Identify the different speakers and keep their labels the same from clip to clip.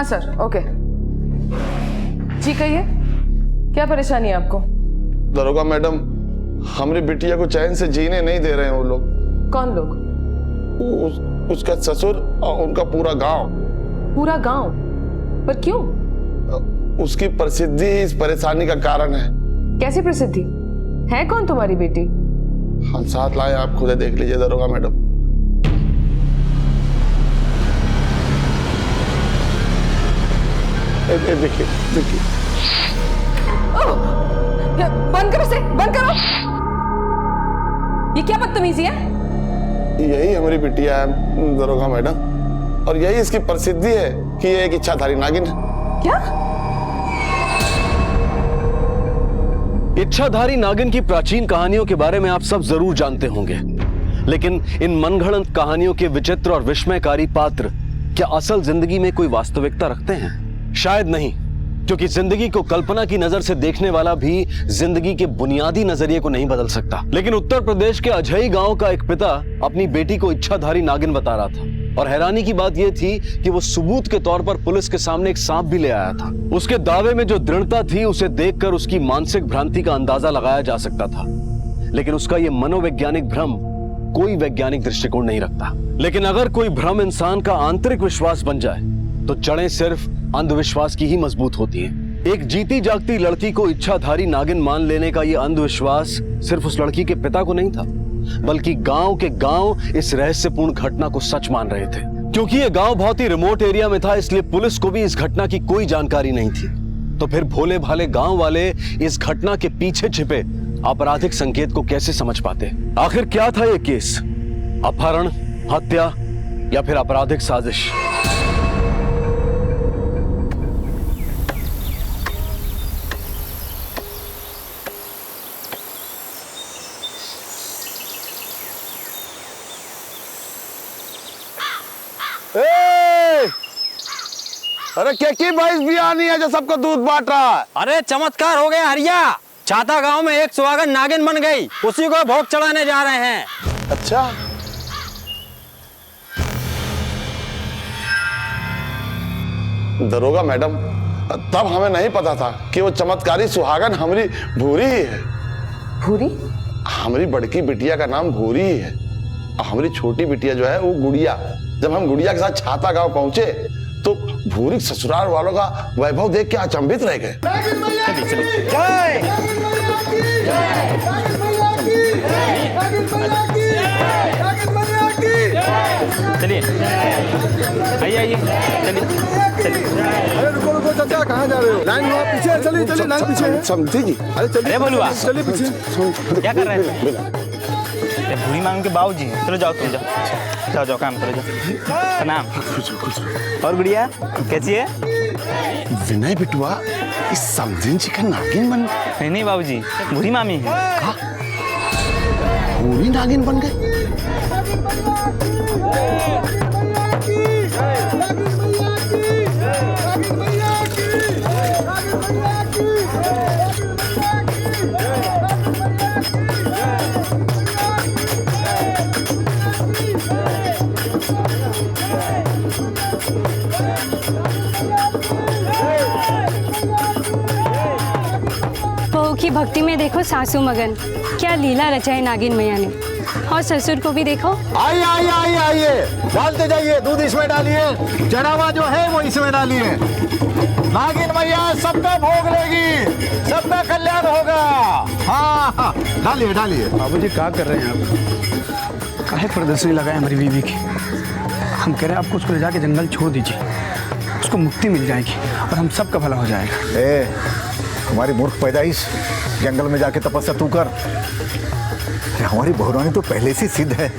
Speaker 1: हाँ sir, okay. जी कहिए, क्या परेशानी है आपको?
Speaker 2: दरोगा मैडम, हमारी बिटिया को चैन से जीने नहीं दे रहे हैं वो लोग।
Speaker 1: कौन लोग?
Speaker 2: उसका ससुर और उनका पूरा गांव।
Speaker 1: पूरा गांव? पर क्यों?
Speaker 2: उसकी प्रसिद्धि इस परेशानी का कारण है।
Speaker 1: कैसी प्रसिद्धि है? कौन तुम्हारी बेटी?
Speaker 2: हम साथ लाए, आप खुद देख लीजिए दरोगा मैडम। देखिए देखिए।
Speaker 1: बंद करो से, बंद करो। ये क्या बदतमीजी है?
Speaker 2: यही हमारी बिटिया है दरोगा मैडम, और यही इसकी प्रसिद्धि है कि ये एक इच्छाधारी नागिन है।
Speaker 1: क्या?
Speaker 3: इच्छाधारी नागिन की प्राचीन कहानियों के बारे में आप सब जरूर जानते होंगे, लेकिन इन मनगढ़ंत कहानियों के विचित्र और विस्मयकारी पात्र क्या असल जिंदगी में कोई वास्तविकता रखते हैं? शायद नहीं, क्योंकि जिंदगी को कल्पना की नजर से देखने वाला भी जिंदगी के बुनियादी नजरिए को नहीं बदल सकता। लेकिन उत्तर प्रदेश के अजई गांव का एक पिता अपनी बेटी को इच्छाधारी नागिन बता रहा था, और हैरानी की बात यह थी कि वो सबूत के तौर पर पुलिस के सामने एक सांप भी ले आया था। उसके दावे में जो दृढ़ता थी, उसे देखकर उसकी मानसिक भ्रांति का अंदाजा लगाया जा सकता था, लेकिन उसका यह मनोवैज्ञानिक भ्रम कोई वैज्ञानिक दृष्टिकोण नहीं रखता। लेकिन अगर कोई भ्रम इंसान का आंतरिक विश्वास बन जाए तो जड़ें सिर्फ अंधविश्वास की ही मजबूत होती हैं। एक जीती जागती लड़की को इच्छाधारी नागिन मान लेने का यह अंधविश्वास सिर्फ उस लड़की के पिता को नहीं था, बल्कि गांव के गांव इस रहस्यपूर्ण घटना को सच मान रहे थे। क्योंकि यह गांव बहुत ही रिमोट एरिया में था, इसलिए पुलिस को भी इस घटना की कोई जानकारी नहीं थी। तो फिर भोले भाले गांव वाले इस घटना के पीछे छिपे आपराधिक संकेत को कैसे समझ पाते? आखिर क्या था यह केस? अपहरण, हत्या या फिर आपराधिक साजिश?
Speaker 2: अरे क्या की भैंस भी आनी है जो सबको दूध बांट रहा है?
Speaker 4: अरे चमत्कार हो गया हरिया, छाता गांव में एक सुहागन नागिन बन गई, उसी को भोग चढ़ाने जा रहे हैं।
Speaker 2: अच्छा, दरोगा मैडम, तब हमें नहीं पता था कि वो चमत्कारी सुहागन हमारी भूरी ही है।
Speaker 1: भूरी?
Speaker 2: हमारी बड़की बिटिया का नाम भूरी ही है, और हमारी छोटी बिटिया जो है वो गुड़िया। जब हम गुड़िया के साथ छाता गांव पहुंचे तो भूरी ससुराल वालों का वैभव देख के अचंभित रह गए।
Speaker 4: चलिए आइए आइए, चलिए चलिए।
Speaker 5: अरे रुको रुको चाचा, कहाँ जा रहे हो? लाइन में पीछे, चलिए चलिए, लाइन पीछे है।
Speaker 2: समझी जी।
Speaker 5: अरे चलिए,
Speaker 4: अरे बोलुआ,
Speaker 5: चलिए पीछे।
Speaker 4: क्या कर रहे हैं? भूरी मांग के बाबूजी हैं। चलो जाओ, तुम जाओ जाओ जाओ, काम करो, जाओ। प्रणाम। और गुड़िया कैसी है?
Speaker 2: विनय बिटुआ, इस समझिन जी का नागिन बन?
Speaker 4: नहीं बाबूजी, भूरी मामी है।
Speaker 2: भूरी नागिन बन गए?
Speaker 6: बहू की भक्ति में देखो सासू मगन, क्या लीला रचाई नागिन मैया ने। और ससुर को भी देखो।
Speaker 5: आइए आइए आइए आइए, डालते जाइए, दूध इसमें डालिए, चढ़ावा जो है वो इसमें डालिए। नागिन मैया सबका भोग लेगी, सबका कल्याण होगा। हाँ हाँ, डालिए डालिए।
Speaker 7: बाबूजी क्या कर रहे हैं आप? काहे प्रदर्शनी लगाए हमारी बीवी की? हम कह रहे हैं आपको उसको ले जाके जंगल छोड़ दीजिए, उसको मुक्ति मिल जाएगी और हम सबका भला हो जाएगा।
Speaker 8: हमारी मूर्ख पैदाइश, जंगल में जाके तपस्या तू कर। हमारी बहुरानी तो पहले से सिद्ध है,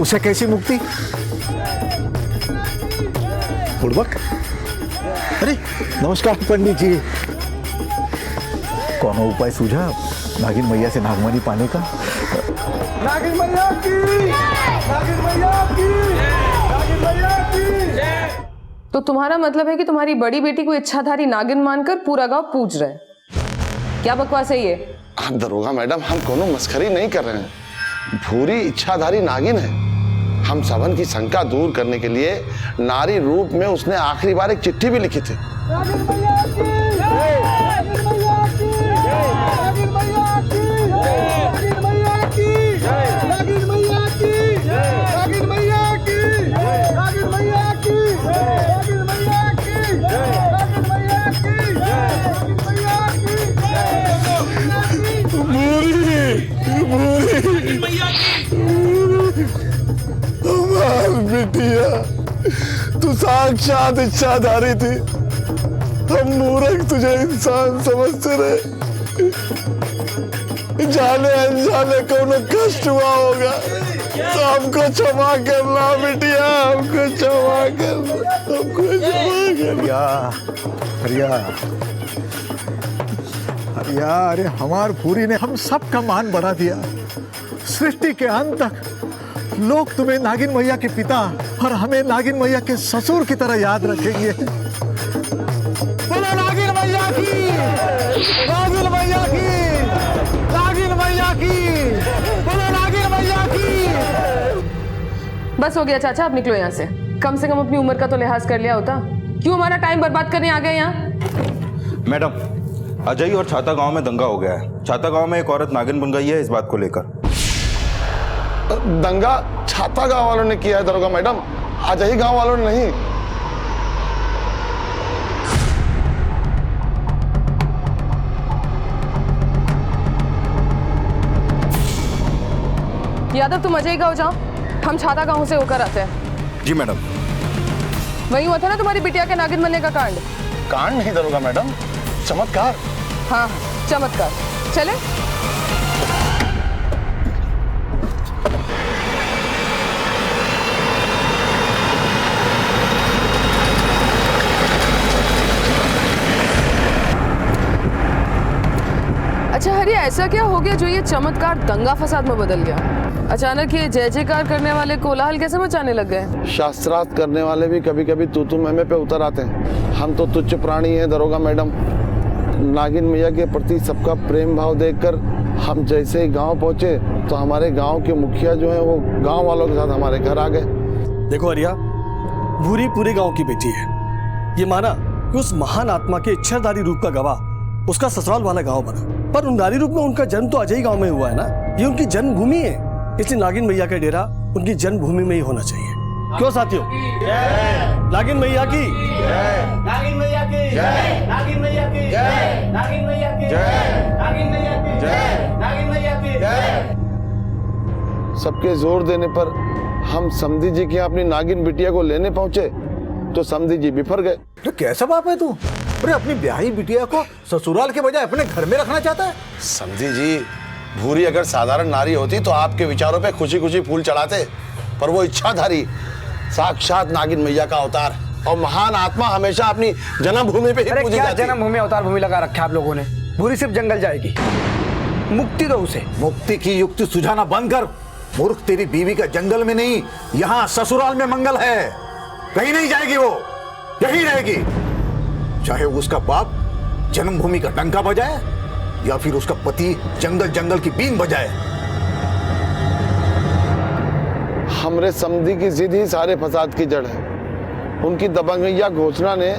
Speaker 8: उसे कैसी मुक्ति? बुड़बक, अरे नमस्कार पंडित जी। कौन उपाय सूझा नागिन मैया से नागमणि पाने का?
Speaker 5: नागिन मैया की, नागिन मैया की, नागिन मैया की।
Speaker 1: तो तुम्हारा मतलब है कि तुम्हारी बड़ी बेटी को इच्छाधारी नागिन मानकर पूरा गांव पूज रहा है? क्या बकवास है ये?
Speaker 2: दरोगा मैडम, हम कोनो मस्खरी नहीं कर रहे हैं। भूरी इच्छाधारी नागिन है, हम सबन की शंका दूर करने के लिए नारी रूप में उसने आखिरी बार एक चिट्ठी भी लिखी थी।
Speaker 9: बिटिया, तू साक्षात इच्छाधारी थी। हम मूर्ख तुझे इंसान समझते रहे। जाने अनजाने को न कष्ट हुआ होगा तो हमको क्षमा करना बिटिया, हमको क्षमा करना, हमको क्षमा करना।
Speaker 8: हरिया, हरिया, अरे हमार पूरी ने हम सब का मान बढ़ा दिया। सृष्टि के अंत तक लोग तुम्हें नागिन मैया के पिता और हमें नागिन मैया के ससुर की तरह याद रखेंगे। बोलो नागिन मैया की, नागिन मैया की, नागिन मैया की, बोलो नागिन मैया की।
Speaker 1: बस हो गया चाचा, अब निकलो यहाँ से। कम कम अपनी उम्र का तो लिहाज कर लिया होता। क्यों हमारा टाइम बर्बाद करने आ गए यहाँ?
Speaker 10: मैडम, अजय और छाता गांव में दंगा हो गया है। छाता गांव में एक औरत नागिन बन गई है, इस बात को लेकर।
Speaker 2: दंगा छाता गांव वालों ने किया है दरोगा मैडम, अजय गांव वालों ने नहीं।
Speaker 1: यादव, तुम अजय गांव जाओ, हम छाता गांव से होकर आते हैं।
Speaker 10: जी मैडम।
Speaker 1: वही हुआ था ना तुम्हारी बिटिया के नागिन बनने का कांड?
Speaker 2: कांड नहीं दरोगा मैडम, चमत्कार।
Speaker 1: हाँ, चमत्कार। चले। अच्छा हरी, ऐसा क्या हो गया जो ये चमत्कार दंगा फसाद में बदल गया? अचानक ये जय जयकार करने वाले कोलाहल कैसे मचाने लग गए?
Speaker 2: शास्त्रार्थ करने वाले भी कभी कभी तू मैं पे उतर आते हैं। हम तो तुच्छ प्राणी हैं दरोगा मैडम। नागिन मैया के प्रति सबका प्रेम भाव देखकर हम जैसे ही गांव पहुंचे तो हमारे गांव के मुखिया जो हैं वो गांव वालों के साथ हमारे घर आ गए।
Speaker 3: देखो हरिया, भूरी पूरे गांव की बेटी है। ये माना कि उस महान आत्मा के इच्छाधारी रूप का गवाह उसका ससुराल वाला गांव बना, पर उन नारी रूप में उनका जन्म तो अजय गांव में हुआ है ना। ये उनकी जन्मभूमि है, इसलिए नागिन मैया का डेरा उनकी जन्मभूमि में ही होना चाहिए। क्यों साथियों? नागिन मैया की, नागिन मैया की, नागिन मैया की, नागिन मैया की, नागिन मैया की, नागिन मैया की।
Speaker 2: सबके जोर देने पर हम समधी जी के यहाँ अपनी नागिन बिटिया को लेने पहुंचे तो समधी जी बिफर गए।
Speaker 8: तो कैसा बाप है तू? अरे अपनी ब्याही बिटिया को ससुराल के बजाय अपने घर में रखना चाहता है?
Speaker 2: समधी जी, भूरी अगर साधारण नारी होती तो आपके विचारों पे खुशी खुशी फूल चढ़ाते, पर वो इच्छाधारी साक्षात नागिन मैया का अवतार और महान आत्मा हमेशा अपनी जन्मभूमि पे ही पूजी जाती है।
Speaker 7: जन्मभूमि अवतार भूमि लगा रखा आप लोगों ने। भूरी सिर्फ जंगल जाएगी, मुक्ति दो उसे।
Speaker 8: मुक्ति की युक्ति सुझाना बंद कर मूर्ख। तेरी बीवी का जंगल में नहीं, यहाँ ससुराल में मंगल है। कहीं नहीं जाएगी वो, यही रहेगी। चाहे उसका बाप जन्मभूमि का डंका बजाए या फिर उसका पति जंगल जंगल की बीन बजाए।
Speaker 2: हमरे समधी की जिद ही सारे फसाद की जड़ है। उनकी दबंगैया घोषणा ने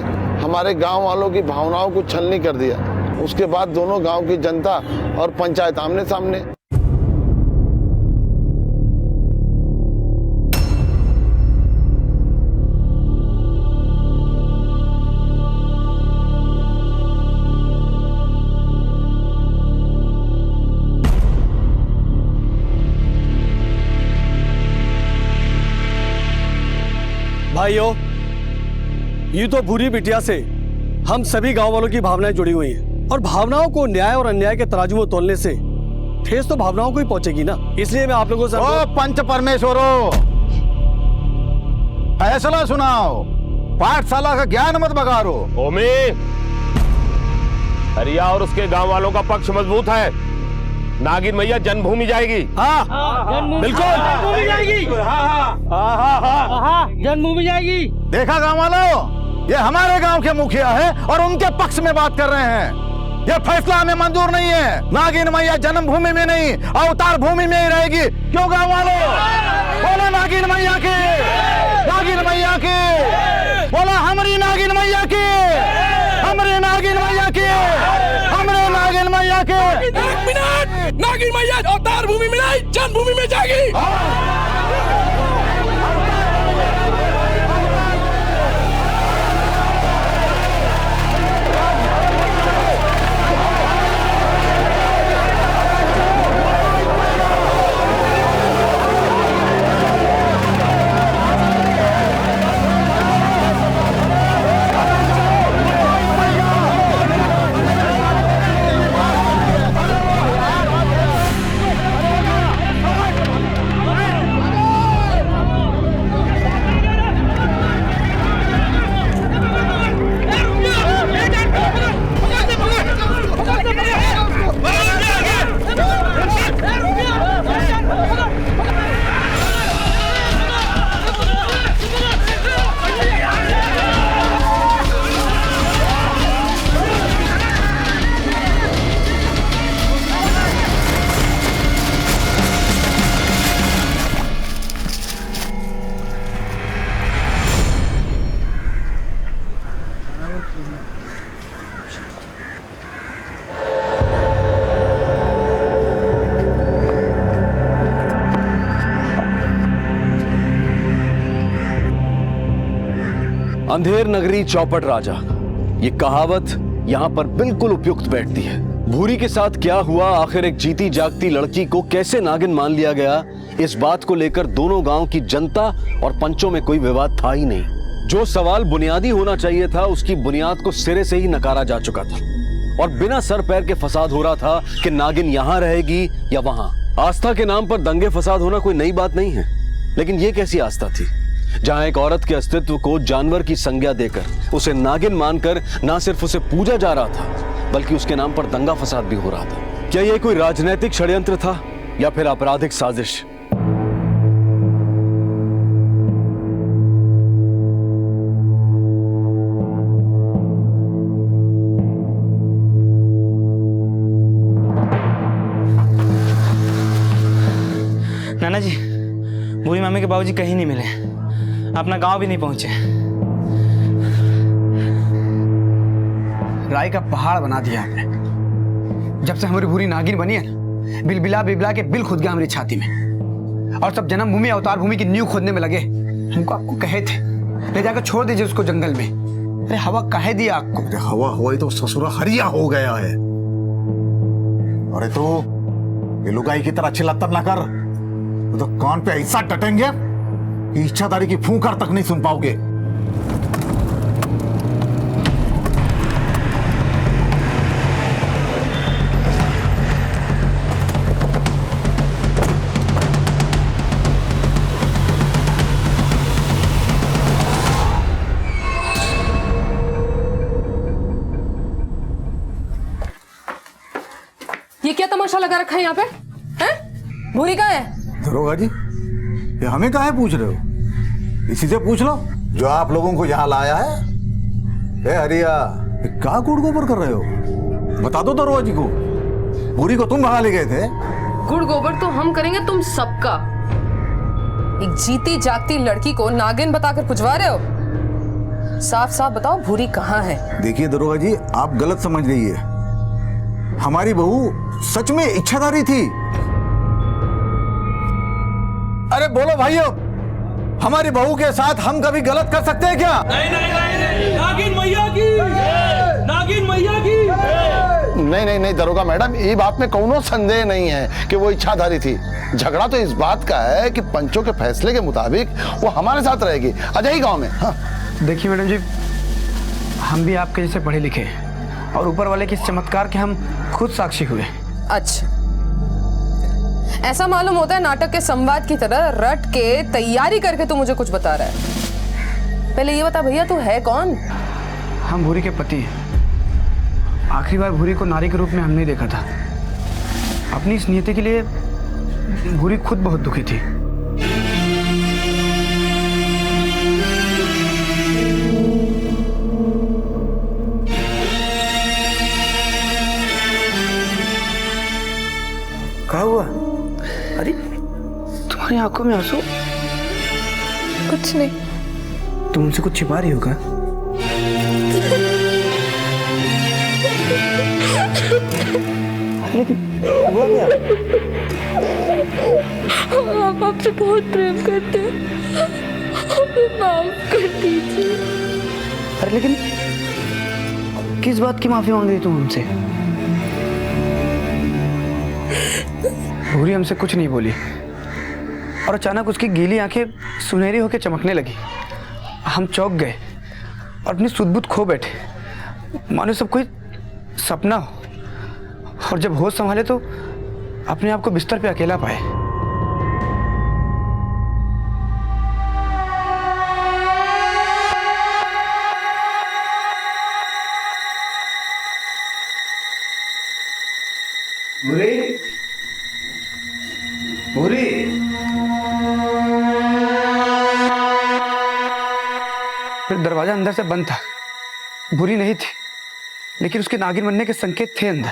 Speaker 2: हमारे गांव वालों की भावनाओं को छलनी कर दिया। उसके बाद दोनों गांव की जनता और पंचायत आमने सामने।
Speaker 3: भाइयों, ये तो भूरी बिटिया से हम सभी गांव वालों की भावनाएं जुड़ी हुई हैं, और भावनाओं को न्याय और अन्याय के तराजू में तोलने से ठेस तो भावनाओं को ही पहुंचेगी ना। इसलिए मैं आप लोगों से
Speaker 8: ओ पंच परमेश्वरों, फैसला सुनाओ। पाठशाला का ज्ञान मत बगारो।
Speaker 9: ओमी, हरिया और उसके गांव वालों का पक्ष मजबूत है। नागिन मैया जन्मभूमि जाएगी।
Speaker 3: हाँ, बिल्कुल
Speaker 7: जन्मभूमि जाएगी। जन्मभूमि जाएगी।
Speaker 8: देखा गांव वालों, ये हमारे गांव के मुखिया है और उनके पक्ष में बात कर रहे हैं। ये फैसला हमें मंजूर नहीं है। नागिन मैया जन्मभूमि में नहीं, अवतार भूमि में ही रहेगी। क्यों गांव वालों?
Speaker 5: बोला नागिन मैया की, नागिन मैया की, बोला हमारी नागिन मैया की, हमारे नागिन मैया की, हमारे नागिन मैया की।
Speaker 11: 1 मिनट, नागिन मैया अवतार भूमि में नहीं जन्मभूमि में जागी।
Speaker 3: अंधेर नगरी चौपट राजा, ये कहावत यहां पर बिल्कुल उपयुक्त बैठती है। भूरी के साथ क्या हुआ, आखिर एक जीती जागती लड़की को कैसे नागिन मान लिया गया, इस बात को लेकर दोनों गांव की जनता और पंचों में कोई विवाद था ही नहीं। जो सवाल बुनियादी होना चाहिए था उसकी बुनियाद को सिरे से ही नकारा जा चुका था और बिना सर पैर के फसाद हो रहा था कि नागिन यहां रहेगी या वहां। आस्था के नाम पर दंगे फसाद होना कोई नई बात नहीं है, लेकिन यह कैसी आस्था थी जहां एक औरत के अस्तित्व को जानवर की संज्ञा देकर उसे नागिन मानकर ना सिर्फ उसे पूजा जा रहा था बल्कि उसके नाम पर दंगा फसाद भी हो रहा था। क्या यह कोई राजनीतिक षड्यंत्र था या फिर आपराधिक साजिश?
Speaker 4: नाना जी, भूरी मामी के बाबूजी कहीं नहीं मिले, अपना गांव भी नहीं पहुंचे।
Speaker 7: राय का पहाड़ बना दिया आपने। जब से हमारी भूरी नागिन बनी है ना, बिलबिला बिलबिला के बिल खुद गया हमारी छाती में और सब जन्मभूमि अवतार भूमि की नींव खोदने में लगे। हमको आपको कहे थे ले जाकर छोड़ दीजिए उसको जंगल में। अरे हवा कहे दिया आपको?
Speaker 8: अरे हवा हवाई तो ससुरा हरिया हो गया है। अरे तो ये लुगाई की तरह चिल्लातर ना कर, तो कान पे ऐसा टटेंगे कि इच्छाधारी की फूंकार तक नहीं सुन पाओगे।
Speaker 1: ये क्या तमाशा लगा रखा है यहाँ पे? हैं? भूरी कहाँ है?
Speaker 8: दरोगा जी, ये हमें काहे पूछ रहे हो? इसी से पूछ लो जो आप लोगों को यहाँ लाया है। ए हरिया, ये क्या गुड़ गोबर कर रहे हो? बता दो दरोगा जी को। भूरी को तुम भगा ले गए थे।
Speaker 1: गुड़ गोबर तो हम करेंगे तुम सबका। एक जीती जागती लड़की को नागिन बताकर पुजवा रहे हो? साफ साफ बताओ भूरी कहाँ है?
Speaker 8: देखिए दरोगा जी, आप गलत समझ रही है। हमारी बहू सच में इच्छाधारी थी। अरे बोलो भाइयों, हमारी बहू के साथ हम कभी गलत कर सकते हैं क्या?
Speaker 11: नहीं नहीं नहीं, नागिन मैया की, नागिन मैया की।
Speaker 2: नहीं दरोगा मैडम, ये बात में कोनो संदेह नहीं है कि वो इच्छाधारी थी। झगड़ा तो इस बात का है कि पंचों के फैसले के मुताबिक वो हमारे साथ रहेगी अजय गांव में। हाँ।
Speaker 7: देखिए मैडम जी, हम भी आपके जैसे पढ़े लिखे हैं और ऊपर वाले के इस चमत्कार के हम खुद साक्षी हुए।
Speaker 1: अच्छा, ऐसा मालूम होता है नाटक के संवाद की तरह रट के तैयारी करके तू मुझे कुछ बता रहा है। पहले ये बता भैया, तू है कौन?
Speaker 7: हम भूरी के पति हैं। आखिरी बार भूरी को नारी के रूप में हमने देखा था। अपनी इस नियति के लिए भूरी खुद बहुत दुखी थी। क्या हुआ? अरे तुम्हारी आंखों में आंसू?
Speaker 12: कुछ नहीं।
Speaker 7: तुम उनसे कुछ छिपा रही हो क्या? हुआ क्या?
Speaker 12: आप आपसे बहुत प्रेम करते हैं, हमें माफ कर दीजिए।
Speaker 7: अरे लेकिन किस बात की माफी मांग रही तुम हमसे? भूरी हमसे कुछ नहीं बोली और अचानक उसकी गीली आंखें सुनहरी होकर चमकने लगी। हम चौंक गए और अपनी सुध-बुध खो बैठे, मानो सब कोई सपना हो। और जब होश संभाले तो अपने आप को बिस्तर पे अकेला पाए। भूरी, भूरी, फिर दरवाजा अंदर से बंद था। भूरी नहीं थी, लेकिन उसके नागिन बनने के संकेत थे अंदर।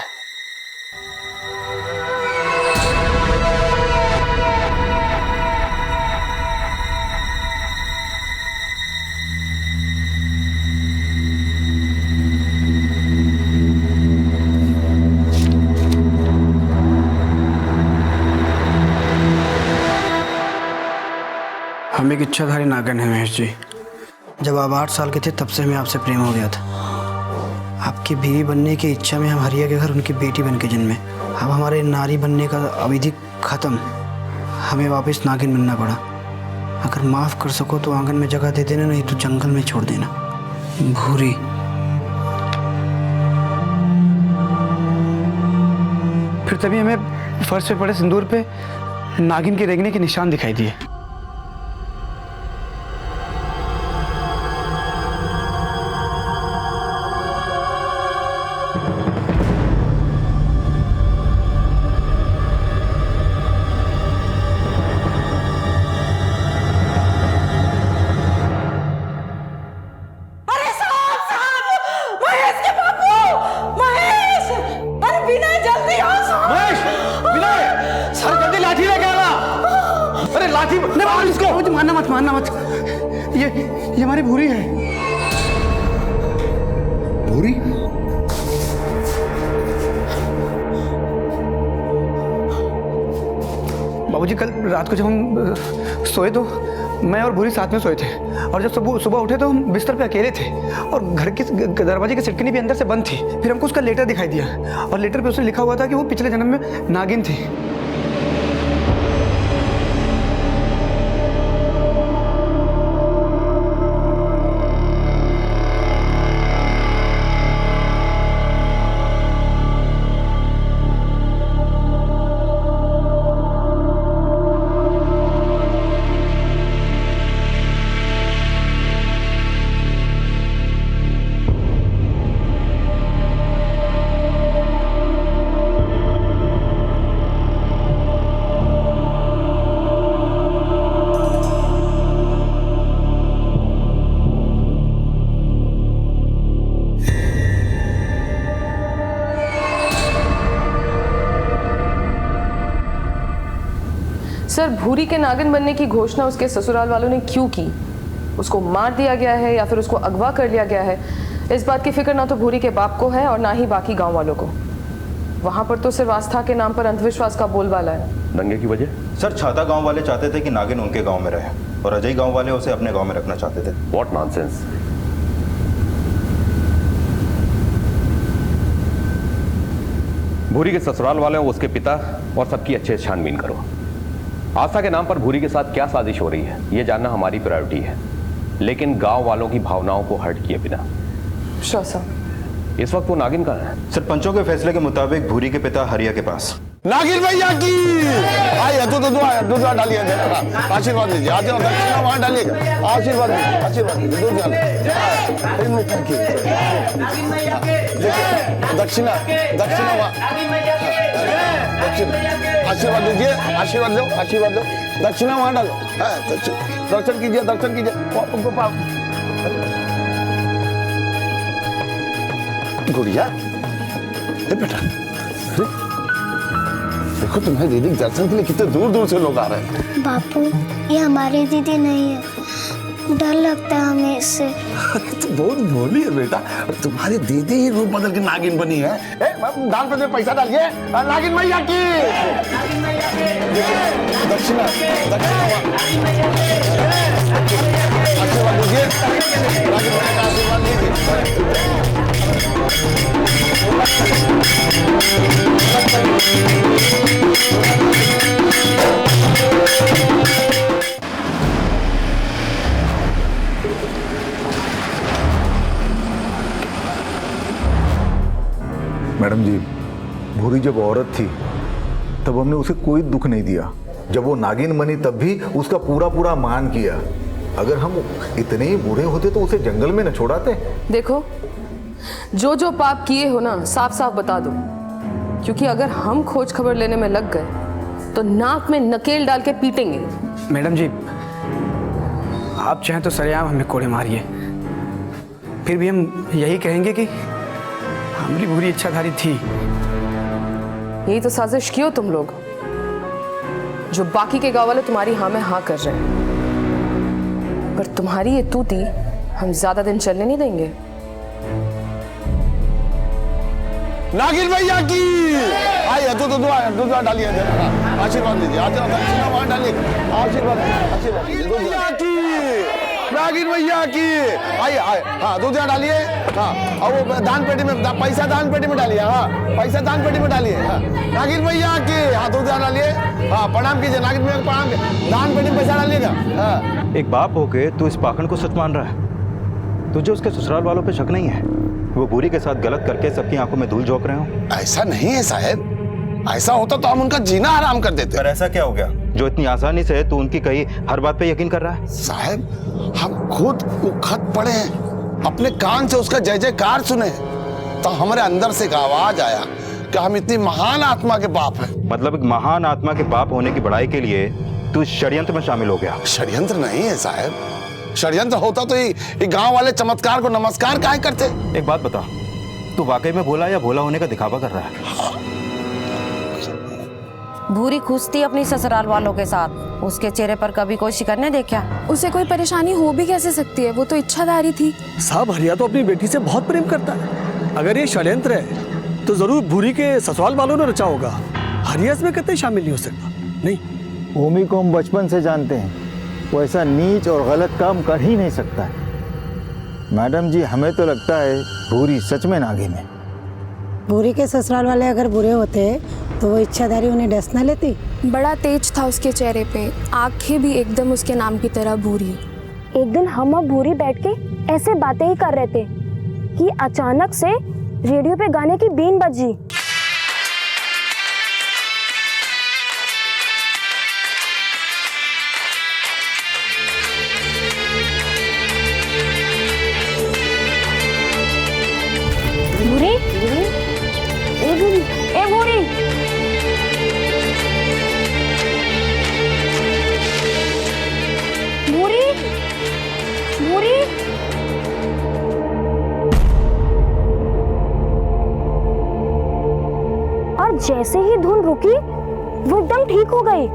Speaker 7: हम एक इच्छाधारी नागिन हैं महेश जी। जब आप 8 साल के थे तब से हमें आपसे प्रेम हो गया था। आपकी बीवी बनने की इच्छा में हम हरिया के घर उनकी बेटी बन के जन्मे। अब हमारे नारी बनने का अवधि खत्म, हमें वापस नागिन बनना पड़ा। अगर माफ़ कर सको तो आंगन में जगह दे देना, नहीं तो जंगल में छोड़ देना। भूरी। फिर तभी हमें फर्श पे पड़े सिंदूर पे नागिन के रेंगने के निशान दिखाई दिए। मारना मत। ये हमारी भूरी है।
Speaker 8: भूरी?
Speaker 7: बाबूजी, कल रात को जब हम सोए तो मैं और भूरी साथ में सोए थे, और जब सुबह उठे तो हम बिस्तर पे अकेले थे और घर की दरवाजे की सिटकनी भी अंदर से बंद थी। फिर हमको उसका लेटर दिखाई दिया और लेटर पे उसने लिखा हुआ था कि वो पिछले जन्म में नागिन थी।
Speaker 1: सर, भूरी के नागिन बनने की घोषणा उसके ससुराल वालों ने क्यों की? उसको मार दिया गया है या फिर उसको अगवा कर लिया गया है, इस बात की फिक्र ना तो भूरी के बाप को है और ना ही बाकी गांव वालों को। वहां पर तो सिर्फ आस्था के नाम पर अंधविश्वास का बोलबाला है।
Speaker 10: दंगे की वजह? सर, छाता गांव वाले चाहते थे कि नागिन उनके गांव में रहे और अजय गांव वाले उसे अपने गांव में रखना चाहते थे।
Speaker 3: What nonsense. भूरी के ससुराल वाले उसके पिता और सबकी अच्छे से छानबीन करो। आस्था के नाम पर भूरी के साथ क्या साजिश हो रही है, यह जानना हमारी प्रायोरिटी है, लेकिन गांव वालों की भावनाओं को हर्ट किए बिना।
Speaker 1: Sure sir.
Speaker 3: इस वक्त वो नागिन कहाँ है?
Speaker 10: सरपंचों के फैसले के मुताबिक भूरी के पिता हरिया के पास।
Speaker 2: नागिन भैया की आइए, दूध डालिए, आशीर्वाद लीजिए। आते हो दक्षिणा वहां डालिएगा, आशीर्वाद लीजिए, आशीर्वाद लीजिए, दूध डालिए। दक्षिणा वहां, आशीर्वाद लीजिए, आशीर्वाद लो, आशीर्वाद लो। दक्षिणा वहां डालो, दर्शन कीजिए, दर्शन कीजिए। गुड़िया, बेटा देखो, तुम्हारी दीदी के दर्शन के लिए कितने दूर दूर से लोग आ रहे हैं।
Speaker 12: बापू, ये हमारी दीदी नहीं है,
Speaker 13: डर लगता है हमें इससे।
Speaker 2: तो बहुत भोली है बेटा, तुम्हारी दीदी ही रूप बदल के नागिन बनी है। दान पे पैसा डालिए नागिन मैया की। दक्षिणा आशीर्वाद लीजिए, नागिन मैया का आशीर्वाद लीजिए।
Speaker 5: मैडम जी, भूरी जब औरत थी तब हमने उसे कोई दुख नहीं दिया। जब वो नागिन बनी तब भी उसका पूरा पूरा मान किया। अगर हम इतने ही बूढ़े होते तो उसे जंगल में न छोड़ाते।
Speaker 1: देखो, जो जो पाप किए हो ना, साफ साफ बता दो, क्योंकि अगर हम खोज खबर लेने में लग गए तो नाक में नकेल डाल के पीटेंगे।
Speaker 7: मैडम जी, आप चाहें तो सरेआम हमें कोड़े मारिए, फिर भी हम यही कहेंगे कि हमारी बुरी इच्छाधारी थी।
Speaker 1: यही तो साजिश की हो तुम लोग, जो बाकी के गांव वाले तुम्हारी हाँ में हाँ कर रहे हैं। पर तुम्हारी ये तूती हम ज्यादा दिन चलने नहीं देंगे।
Speaker 2: नागिन भैया की आइए, दूध डालिए, आशीर्वाद लीजिए, आशीर्वाद डालिए, आशीर्वाद भैया की, नागिन भैया की। आइए हाँ, दूध डालिए। हाँ, और वो दान पेटी में पैसा दान पेटी में डालिए। हाँ, पैसा दान पेटी में डालिए। हाँ, नागिन भैया की। हाँ, दूध डालिए। हाँ, प्रणाम कीजिए नागिन भैया को, प्रणाम कीजिए। दान पेटी में पैसा डालिएगा। हाँ।
Speaker 10: एक बाप होके तू इस पाखंड को सच मान रहा है? तुझे उसके ससुराल वालों पे शक नहीं है? वो बुरी के साथ गलत करके सबकी आंखों में धूल झोंक रहे हो?
Speaker 2: ऐसा नहीं है साहब, ऐसा होता तो हम उनका जीना हराम कर देते।
Speaker 10: पर ऐसा क्या हो गया जो इतनी आसानी से तू उनकी कही हर बात पे यकीन कर रहा है?
Speaker 2: साहब, हम खुद वो खत पढ़े हैं, अपने कान से उसका जय जयकार सुने, तो हमारे अंदर से एक आवाज आया कि हम इतनी महान आत्मा के बाप हैं।
Speaker 10: मतलब एक महान आत्मा के बाप होने की बड़ाई के लिए तू षड्यंत्र में शामिल हो गया?
Speaker 2: षड्यंत्र नहीं है साहब, षड्यंत्र होता तो ये गांव वाले चमत्कार को नमस्कार काहे करते?
Speaker 10: एक बात बता, तू वाकई में भोला या भोला होने का दिखावा कर रहा है?
Speaker 14: भूरी खुश थी अपनी ससुराल वालों के साथ, उसके चेहरे पर कभी कोई शिकन नहीं देखा।
Speaker 12: उसे कोई परेशानी हो भी कैसे सकती है, वो तो इच्छाधारी थी।
Speaker 11: साहब, हरिया तो अपनी बेटी से बहुत प्रेम करता है। अगर ये षड्यंत्र है तो जरूर भूरी के ससुराल वालों ने रचा होगा। हरिया इसमें कतई शामिल नहीं हो सकता। नहीं,
Speaker 5: भूमि को हम बचपन से जानते हैं, वो ऐसा नीच और गलत काम कर ही नहीं सकता है। मैडम जी, हमें तो लगता है भूरी सच में नागिन है।
Speaker 15: भूरी के ससुराल वाले अगर बुरे होते तो वो इच्छाधारी उन्हें डस न लेती।
Speaker 12: बड़ा तेज था उसके चेहरे पे, आंखें भी एकदम उसके नाम की तरह भूरी।
Speaker 16: एक दिन हम और भूरी बैठ के ऐसे बातें ही कर रहे थे कि अचानक से रेडियो पे गाने की बीन बजी। भूरी, ए भूरी, भूरी, भूरी। और जैसे ही धुन रुकी वो एकदम ठीक हो गई।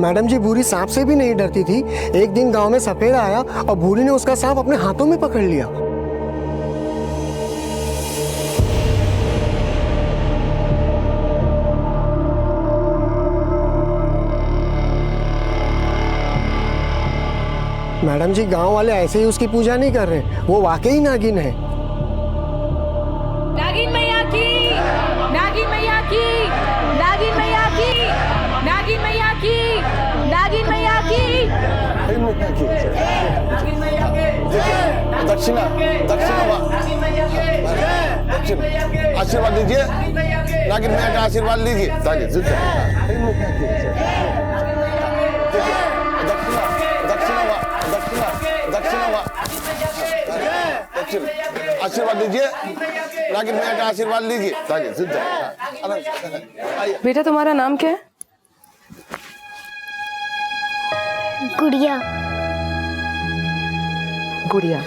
Speaker 17: मैडम जी, भूरी सांप से भी नहीं डरती थी। एक दिन गांव में सपेड़ा आया और भूरी ने उसका सांप अपने हाथों में पकड़ लिया। मैडम जी, गांव वाले ऐसे ही उसकी पूजा नहीं कर रहे, वो वाकई नागिन है।
Speaker 12: नागिन मैया की, नागिन मैया की, नागिन मैया की, नागिन मैया की, नागिन मैया की, नागिन मैया की।
Speaker 2: दक्षिणा आशीर्वाद लीजिए, नागिन मैया का आशीर्वाद लीजिए। आशीर्वाद लीजिए, नागिन मैया का आशीर्वाद लीजिए।
Speaker 1: बेटा, तुम्हारा नाम क्या है?
Speaker 13: गुड़िया।
Speaker 1: गुड़िया।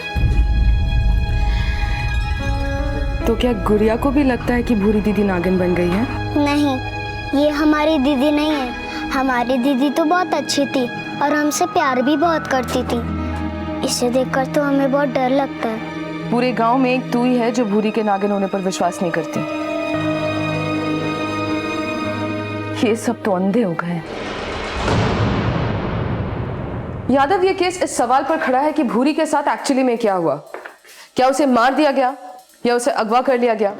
Speaker 1: तो क्या गुड़िया को भी लगता है कि भूरी दीदी नागिन बन गई है?
Speaker 13: नहीं, ये हमारी दीदी नहीं है। हमारी दीदी तो बहुत अच्छी थी, और हमसे प्यार भी बहुत करती थी। इसे देखकर तो हमें बहुत डर लगता है।
Speaker 1: पूरे गांव में एक तू ही है जो भूरी के नागिन होने पर विश्वास नहीं करती। ये सब तो अंधे हो गए। यादव, ये केस इस सवाल पर खड़ा है कि भूरी के साथ एक्चुअली में क्या हुआ। क्या उसे मार दिया गया या उसे अगवा कर लिया गया?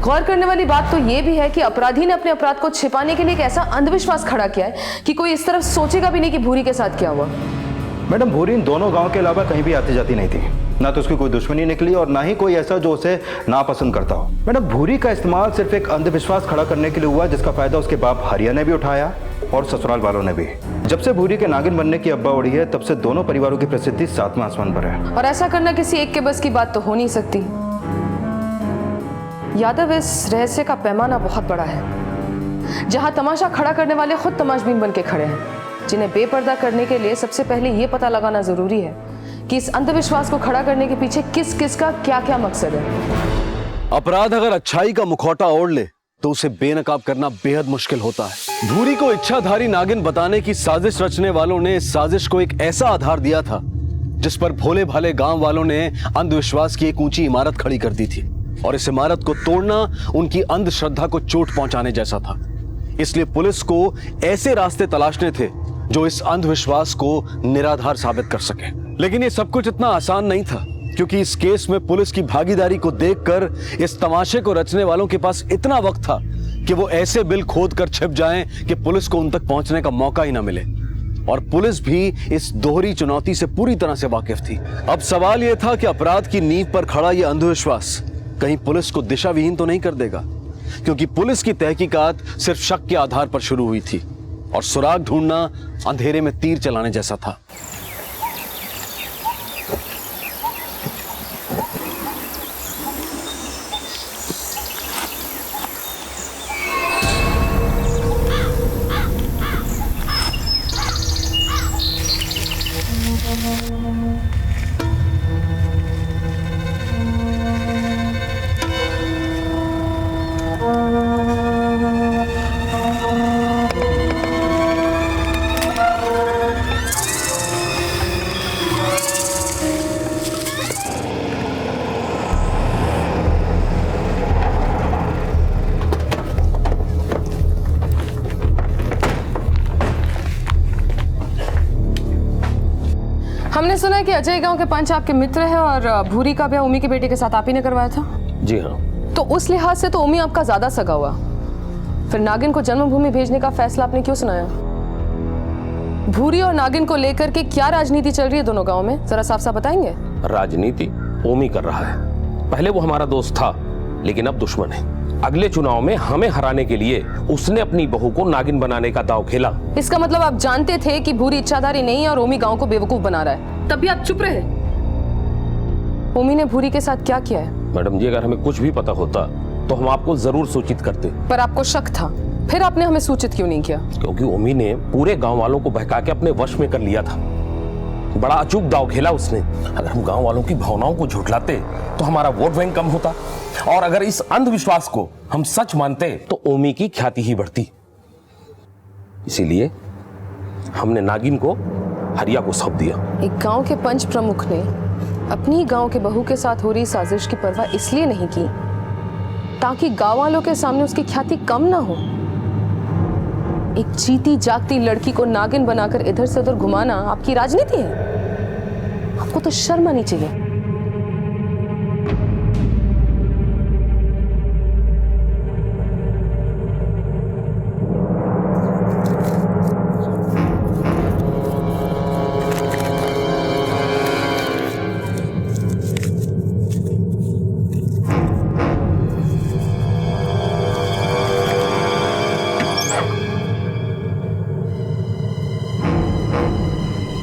Speaker 1: गौर करने वाली बात तो यह भी है कि अपराधी ने अपने अपराध को छिपाने के लिए एक ऐसा अंधविश्वास खड़ा किया है कि कोई इस तरफ सोचेगा भी नहीं कि भूरी के साथ क्या हुआ।
Speaker 10: मैडम, भूरी इन दोनों गांव के अलावा कहीं भी आती जाती नहीं थी। ना तो उसकी कोई दुश्मनी निकली और ना ही कोई ऐसा जो उसे नापसंद करता हो। मैडम, भूरी का इस्तेमाल सिर्फ एक अंधविश्वास खड़ा करने के लिए हुआ जिसका फायदा उसके बाप हरिया ने भी उठाया और ससुराल वालों ने भी। जब से भूरी के नागिन बनने की अब्बा उड़ी है तब से दोनों परिवारों की प्रसिद्धि 7वें आसमान पर है।
Speaker 1: और ऐसा करना किसी एक के बस की बात तो हो नहीं सकती। यादव, इस रहस्य का पैमाना बहुत बड़ा है। जहां तमाशा खड़ा करने वाले खुद तमाशबीन बन के खड़े हैं, जिन्हें बेपर्दा करने के लिए सबसे पहले यह पता लगाना जरूरी है कि इस अंधविश्वास को खड़ा करने के पीछे किस किस का क्या क्या मकसद है।
Speaker 3: अपराध अगर अच्छाई का मुखौटा ओढ़ ले तो उसे बेनकाब करना बेहद मुश्किल होता है। भूरी को इच्छाधारी नागिन बताने की साजिश रचने वालों ने इस साजिश को एक ऐसा आधार दिया था जिस पर भोले भाले गांव वालों ने अंधविश्वास की एक ऊंची इमारत खड़ी कर दी थी, और इस इमारत को तोड़ना उनकी अंधश्रद्धा को चोट पहुंचाने जैसा था। इसलिए पुलिस को ऐसे रास्ते तलाशने थे जो इस अंधविश्वास को निराधार साबित कर सके। लेकिन ये सब कुछ इतना आसान नहीं था, क्योंकि इस केस में पुलिस की भागीदारी को देखकर इस तमाशे को रचने वालों के पास इतना वक्त था कि वो ऐसे बिल खोद कर छिप जाएं कि पुलिस को उन तक पहुंचने का मौका ही ना मिले। और पुलिस भी इस दोहरी चुनौती से पूरी तरह से वाकिफ थी। अब सवाल यह था कि अपराध की नींव पर खड़ा यह अंधविश्वास कहीं पुलिस को दिशा विहीन तो नहीं कर देगा, क्योंकि पुलिस की तहकीकात सिर्फ शक के आधार पर शुरू हुई थी और सुराग ढूंढना अंधेरे में तीर चलाने जैसा था।
Speaker 1: हमने सुना है कि अजय गांव के पंच आपके मित्र है और भूरी का ब्याह उमी के बेटे के साथ आप ही ने करवाया था।
Speaker 18: जी हाँ।
Speaker 1: तो उस लिहाज से तो उमी आपका ज्यादा सगा हुआ, फिर नागिन को जन्मभूमि भेजने का फैसला आपने क्यों सुनाया? भूरी और नागिन को लेकर के क्या राजनीति चल रही है दोनों गांव में, जरा साफ साफ बताएंगे?
Speaker 18: राजनीति उमी कर रहा है। पहले वो हमारा दोस्त था, लेकिन अब दुश्मन है। अगले चुनाव में हमें हराने के लिए उसने अपनी बहू को नागिन बनाने का दांव खेला।
Speaker 1: इसका मतलब आप जानते थे कि भूरी इच्छाधारी नहीं है और ओमी गांव को बेवकूफ बना रहा है, तब भी आप चुप रहे। ओमी ने भूरी के साथ क्या किया है?
Speaker 18: मैडम जी, अगर हमें कुछ भी पता होता तो हम आपको जरूर सूचित करते।
Speaker 1: पर आपको शक था, फिर आपने हमें सूचित क्यों नहीं किया?
Speaker 18: क्योंकि ओमी ने पूरे गाँव वालों को बहका के अपने वश में कर लिया था। बड़ा अचूक दांव खेला उसने। अगर हम गाँव वालों की भावनाओं को झुठलाते तो हमारा वोट बैंक कम होता, और अगर इस अंधविश्वास को हम सच मानते तो ओमी की ख्याति ही बढ़ती। इसीलिए हमने नागिन को हरिया को सौंप दिया।
Speaker 1: एक गांव के पंच प्रमुख ने अपनी गांव के बहू के साथ हो रही साजिश की परवाह इसलिए नहीं की ताकि गांव वालों के सामने उसकी ख्याति कम ना हो। एक जीती जागती लड़की को नागिन बनाकर इधर से उधर घुमाना आपकी राजनीति है? आपको तो शर्म आनी चाहिए।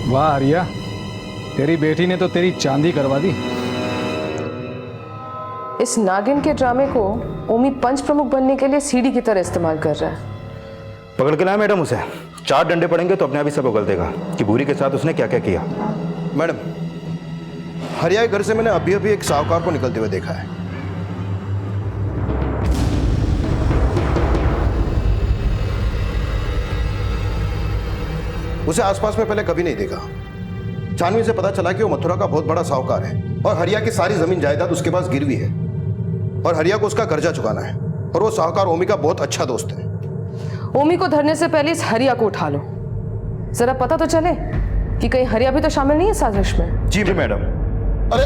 Speaker 19: वाह आर्या, तेरी बेटी ने तो तेरी चांदी करवा दी।
Speaker 1: इस नागिन के ड्रामे को ओमी पंच प्रमुख बनने के लिए सीढ़ी की तरह इस्तेमाल कर रहा है।
Speaker 10: पकड़ के लाए मैडम उसे। 4 डंडे पड़ेंगे तो अपने आप ही सब उगल देगा कि भूरी के साथ उसने क्या क्या किया।
Speaker 20: मैडम, हरिया के घर से मैंने अभी अभी एक साहूकार को निकलते हुए देखा है। उसे आसपास में पहले कभी नहीं देखा। छानबीन से पता चला कि वो मथुरा का बहुत बड़ा साहूकार है और हरिया की सारी जमीन जायदाद उसके पास गिरवी है और हरिया को उसका कर्जा चुकाना है। और वो साहूकार ओमी का बहुत अच्छा दोस्त है।
Speaker 1: ओमी को धरने से पहले इस हरिया को उठा लो, जरा पता तो चले कि कहीं हरिया भी तो शामिल नहीं है साजिश में।
Speaker 20: जी मैडम।
Speaker 9: अरे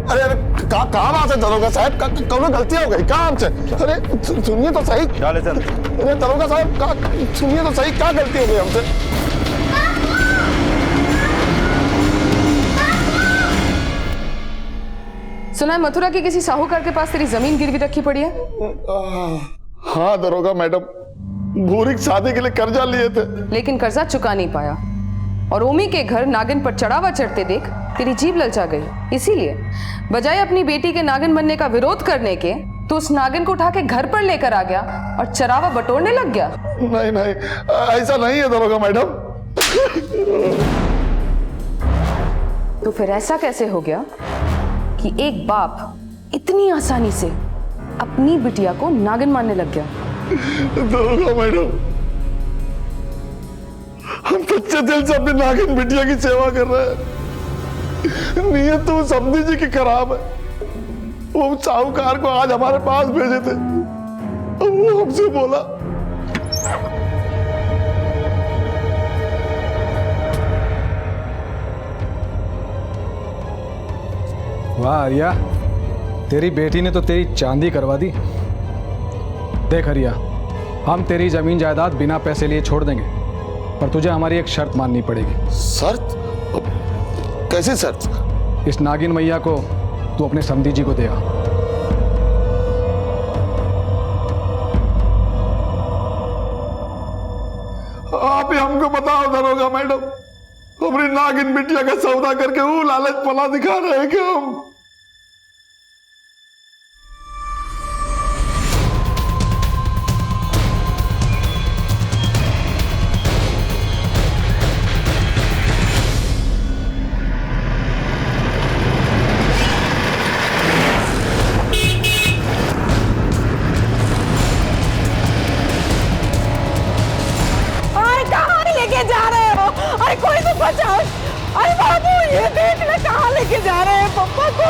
Speaker 9: अरे अरे कहाँ बात है दरोगा साहब, कौन गलती हो गई कहाँ हमसे? अरे सुनिए तो सही।
Speaker 20: अरे
Speaker 9: दरोगा साहब सुनिए तो सही, क्या गलती हो गई हमसे?
Speaker 1: सुना है मथुरा के किसी साहूकार के पास तेरी जमीन गिरवी रखी पड़ी है।
Speaker 9: हाँ दरोगा मैडम, भूरी की शादी के लिए कर्जा लिए थे,
Speaker 1: लेकिन कर्जा चुका नहीं पाया और ओमी के घर नागिन पर चढ़ावा चढ़ते देख तेरी जीभ ललचा गई। इसीलिए बजाय अपनी बेटी के नागिन बनने का विरोध करने के तो उस नागिन को उठा के घर पर लेकर आ गया और चरावा बटोरने लग गया।
Speaker 9: नहीं नहीं ऐसा नहीं है दरोगा मैडम।
Speaker 1: तो फिर ऐसा कैसे हो गया कि एक बाप इतनी आसानी से अपनी बिटिया को नागिन मानने लग गया?
Speaker 9: दरोगा मैडम, हम सच्चे दिल से अपनी नागिन बिटिया की सेवा कर रहे हैं। नीयत तो समझी जी की खराब है। वो साहूकार को आज हमारे पास भेजे थे, वो हमसे बोला
Speaker 19: वाह आर्या, तेरी बेटी ने तो तेरी चांदी करवा दी। देख आर्या, हम तेरी जमीन जायदाद बिना पैसे लिए छोड़ देंगे, पर तुझे हमारी एक शर्त माननी पड़ेगी।
Speaker 9: शर्त? कैसी शर्त?
Speaker 19: इस नागिन मैया को तू अपने समधी जी को दे आ।
Speaker 9: आप ही हमको बताओ दरोगा मैडम, हमारी नागिन बिटिया का सौदा करके वो लालच पला दिखा रहे हैं कि हम?
Speaker 12: जा रहे हो? अरे कोई तो बचाओ। अरे बाबू ये देखना कहाँ लेके जा रहे हैं पप्पा को?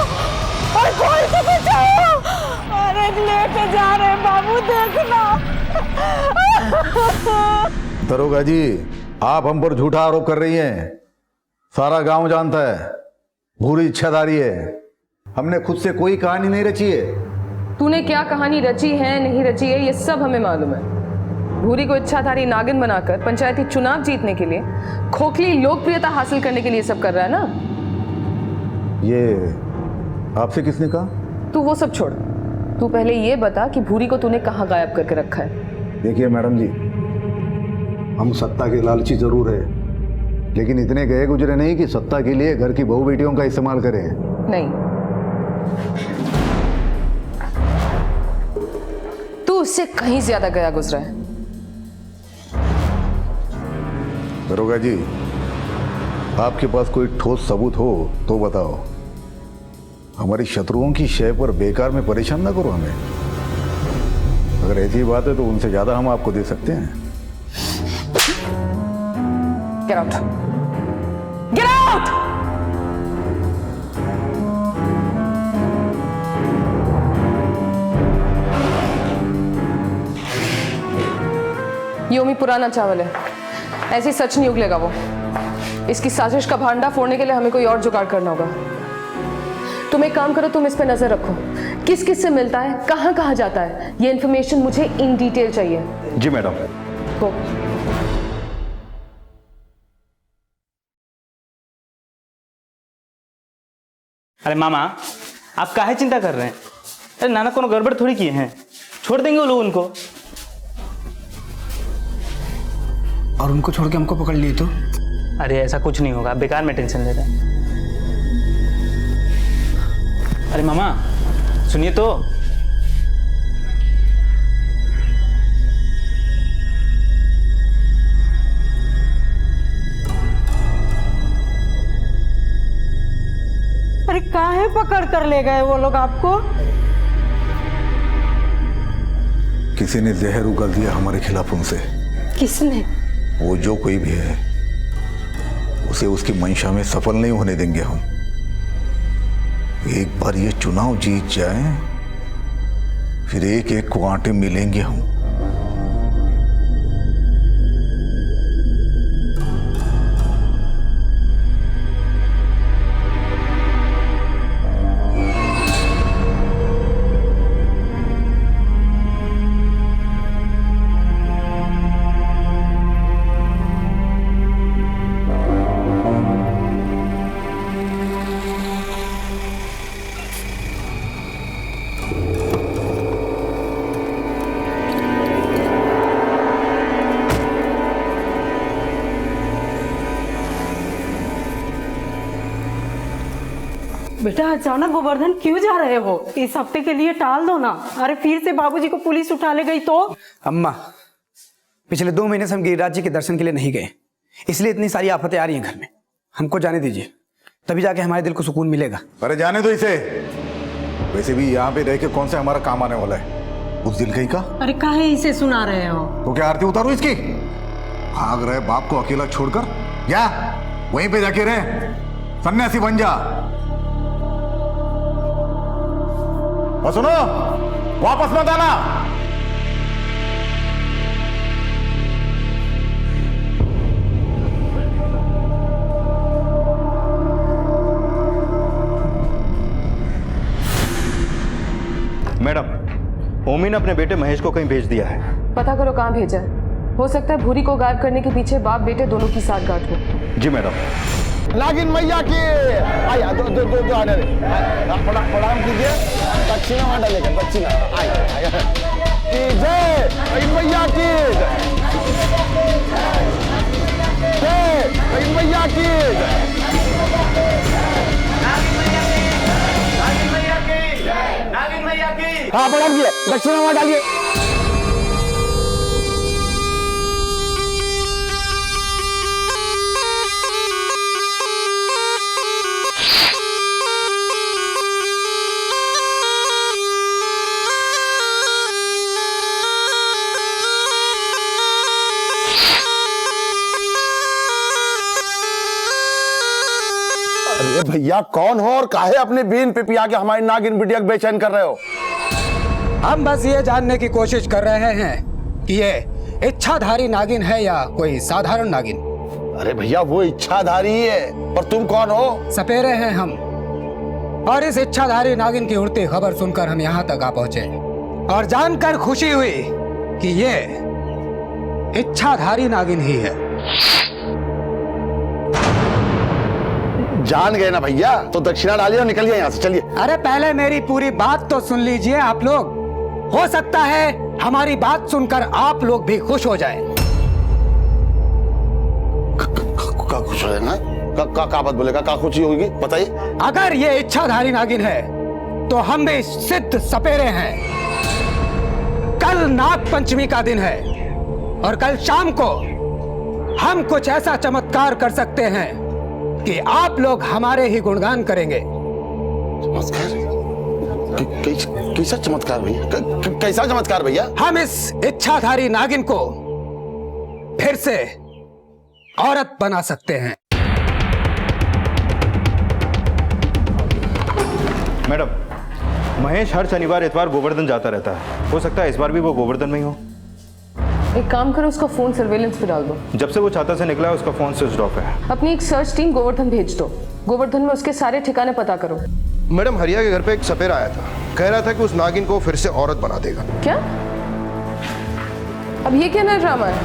Speaker 12: अरे कोई तो बचाओ। अरे लेके जा रहे हैं बाबू, देखना।
Speaker 5: दरोगा जी, आप हम पर झूठा आरोप कर रही हैं। सारा गांव जानता है भूरी इच्छाधारी है। हमने खुद से कोई कहानी नहीं रची है।
Speaker 1: तूने क्या कहानी रची है नहीं रची है ये सब हमें मालूम है। भूरी को इच्छाधारी नागिन बनाकर पंचायती चुनाव जीतने के लिए, खोखली लोकप्रियता हासिल करने के लिए सब कर रहा है ना?
Speaker 5: ये आपसे किसने कहा?
Speaker 1: तू वो सब छोड़, तू पहले ये बता कि भूरी को तूने कहाँ गायब करके रखा है?
Speaker 5: देखिए मैडम जी, हम सत्ता के लालची जरूर है, लेकिन इतने गए गुजरे नहीं कि सत्ता के लिए घर की बहू बेटियों का इस्तेमाल करें।
Speaker 1: नहीं, तू उससे कहीं ज्यादा गया गुजरा है।
Speaker 5: दरोगा जी, आपके पास कोई ठोस सबूत हो तो बताओ। हमारी शत्रुओं की शय पर बेकार में परेशान ना करो हमें। अगर ऐसी बात है तो उनसे ज्यादा हम आपको दे सकते हैं।
Speaker 1: Get out! Get out! ये ओमी पुराना चावल है, ऐसे सच नहीं उगलेगा वो। इसकी साजिश का भांडा फोड़ने के लिए हमें कोई और जुगाड़ करना होगा। तुम एक काम करो, तुम इस पे नजर रखो, किस किस से मिलता है, कहाँ कहाँ जाता है, ये इन्फॉर्मेशन मुझे इन डिटेल चाहिए।
Speaker 20: जी मैडम।
Speaker 1: गो।
Speaker 4: अरे मामा, आप काहे चिंता कर रहे हैं? अरे नाना कोनो गड़बड़ थोड़ी किए हैं, छोड़ देंगे वो लोग उनको।
Speaker 7: और उनको छोड़ के हमको पकड़ लिए तो?
Speaker 4: अरे ऐसा कुछ नहीं होगा, बेकार में टेंशन ले रहे हैं। अरे मामा सुनिए तो।
Speaker 12: अरे काहे पकड़ कर ले गए वो लोग आपको?
Speaker 5: किसी ने जहर उगल दिया हमारे खिलाफ उनसे।
Speaker 12: किसने?
Speaker 5: वो जो कोई भी है,
Speaker 8: उसे उसकी मंशा में सफल नहीं होने देंगे हम। एक बार ये चुनाव जीत जाए, फिर एक एक को आंटे मिलेंगे हम।
Speaker 12: बेटा अचानक गोवर्धन क्यों जा रहे हो? इस हफ्ते के लिए टाल दो ना। अरे फिर से बाबूजी को पुलिस उठा ले गई तो?
Speaker 7: अम्मा, पिछले 2 महीने से हम गिरिराज जी के दर्शन के लिए नहीं गए, इसलिए इतनी सारी आफतें आ रही हैं घर में। हमको जाने दीजिए, तभी जाके हमारे दिल को सुकून मिलेगा।
Speaker 8: अरे जाने दो इसे। वैसे भी यहाँ पे रह के कौन सा हमारा काम आने वाला है? उस दिल कहीं का।
Speaker 12: अरे काहे इसे सुना रहे हो?
Speaker 8: तो क्या आरती उतारू इसकी? भाग रहे बाप को अकेला छोड़कर? या वहीं पे जाके रहे, सन्यासी बन जा। और सुनो, वापस मत आना।
Speaker 10: मैडम, ओमी ने अपने बेटे महेश को कहीं भेज दिया है।
Speaker 1: पता करो कहाँ भेजा है। हो सकता है भूरी को गायब करने के पीछे बाप बेटे दोनों की साठगांठ हो।
Speaker 10: जी मैडम।
Speaker 2: नागिन मैया की आया दो प्रणाम कीजिए। दक्षिणा वहां डालेगा, दक्षिणा की जय मैया की जय मैया की। हाँ प्रणाम कीजिए, दक्षिणा वहां डालिए। अरे भैया कौन हो और काहे अपने बीन पे पिया के हमारी नागिन बिटिया को बेचैन कर रहे हो?
Speaker 7: हम बस ये जानने की कोशिश कर रहे हैं कि ये इच्छाधारी नागिन है या कोई साधारण नागिन।
Speaker 2: अरे भैया वो इच्छाधारी ही है, पर तुम कौन हो?
Speaker 7: सपेरे हैं हम, और इस इच्छाधारी नागिन की उड़ती खबर सुनकर हम यहाँ तक आ पहुंचे और जानकर खुशी हुई कि ये इच्छाधारी नागिन ही है।
Speaker 2: जान गए ना भैया, तो दक्षिणा डालिए और निकलिए यहाँ से, चलिए।
Speaker 7: अरे पहले मेरी पूरी बात तो सुन लीजिए आप लोग। हो सकता है हमारी बात सुनकर आप लोग भी खुश हो जाएं।
Speaker 2: का खुश हो जाना? का बात बोलेगा? का खुशी होगी बताइए।
Speaker 7: अगर ये इच्छाधारी नागिन है तो हम भी सिद्ध सपेरे हैं। कल नाग पंचमी का दिन है और कल शाम को हम कुछ ऐसा चमत्कार कर सकते हैं कि आप लोग हमारे ही गुणगान करेंगे।
Speaker 2: कैसा चमत्कार भैया? कैसा चमत्कार भैया?
Speaker 7: हम इस इच्छाधारी नागिन को फिर से औरत बना सकते हैं।
Speaker 10: मैडम, महेश हर शनिवार इतवार गोवर्धन जाता रहता है। हो सकता है इस बार भी वो गोवर्धन में ही हो।
Speaker 1: एक काम करो, उसका फोन सर्वेलेंस पे डाल दो।
Speaker 10: जब से वो छाता से निकला है उसका फोन स्विच ऑफ है।
Speaker 1: अपनी एक सर्च टीम गोवर्धन भेज दो। गोवर्धन में उसके सारे ठिकाने पता करो।
Speaker 20: मैडम, हरिया के घर पे एक सपेरा आया था, कह रहा था कि उस नागिन को फिर से औरत बना देगा।
Speaker 1: क्या? अब ये क्या नया ड्रामा है?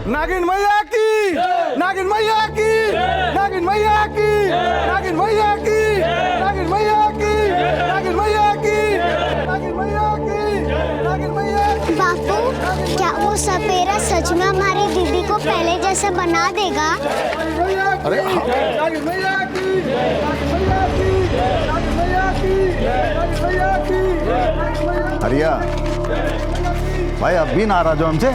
Speaker 5: नागिन मैया की, नागिन मैया की, नागिन मैया की, नागिन मैया की, नागिन मैया की, नागिन मैया की, नागिन मैया की, नागिन मैया की।
Speaker 13: बापू, क्या वो सपेरा सच में हमारी दीदी को पहले जैसा बना देगा?
Speaker 2: अरे
Speaker 5: नागिन मैया की, नागिन मैया की, नागिन मैया की, नागिन मैया की, नागिन मैया की।
Speaker 8: हरिया भाई, अब भी नाराज हो हमसे?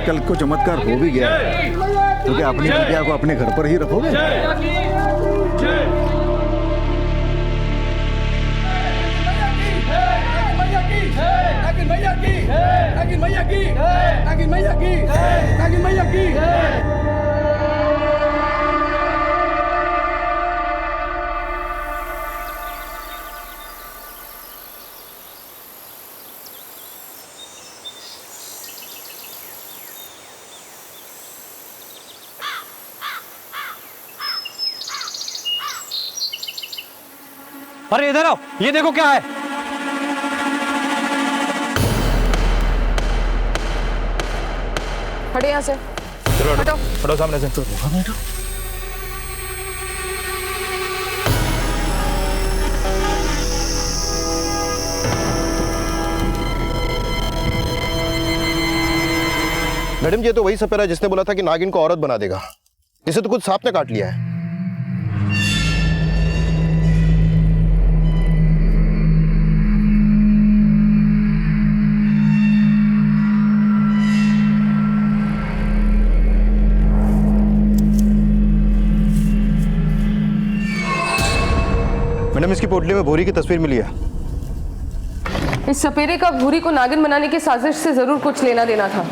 Speaker 8: कल को चमत्कार हो भी गया तो क्या अपनी बिटिया को अपने घर पर ही रखोगे?
Speaker 11: अरे इधर आओ, ये देखो क्या है।
Speaker 1: हटे यहाँ से।
Speaker 20: चलो हटो, हटो सामने से। मैडम ये तो वही सपेरा जिसने बोला था कि नागिन को औरत बना देगा। इसे तो खुद सांप ने काट लिया है। मैडम इसकी पोटली में भूरी की तस्वीर मिली है।
Speaker 1: इस सपेरे का भूरी को नागिन बनाने की साजिश से जरूर कुछ लेना देना था।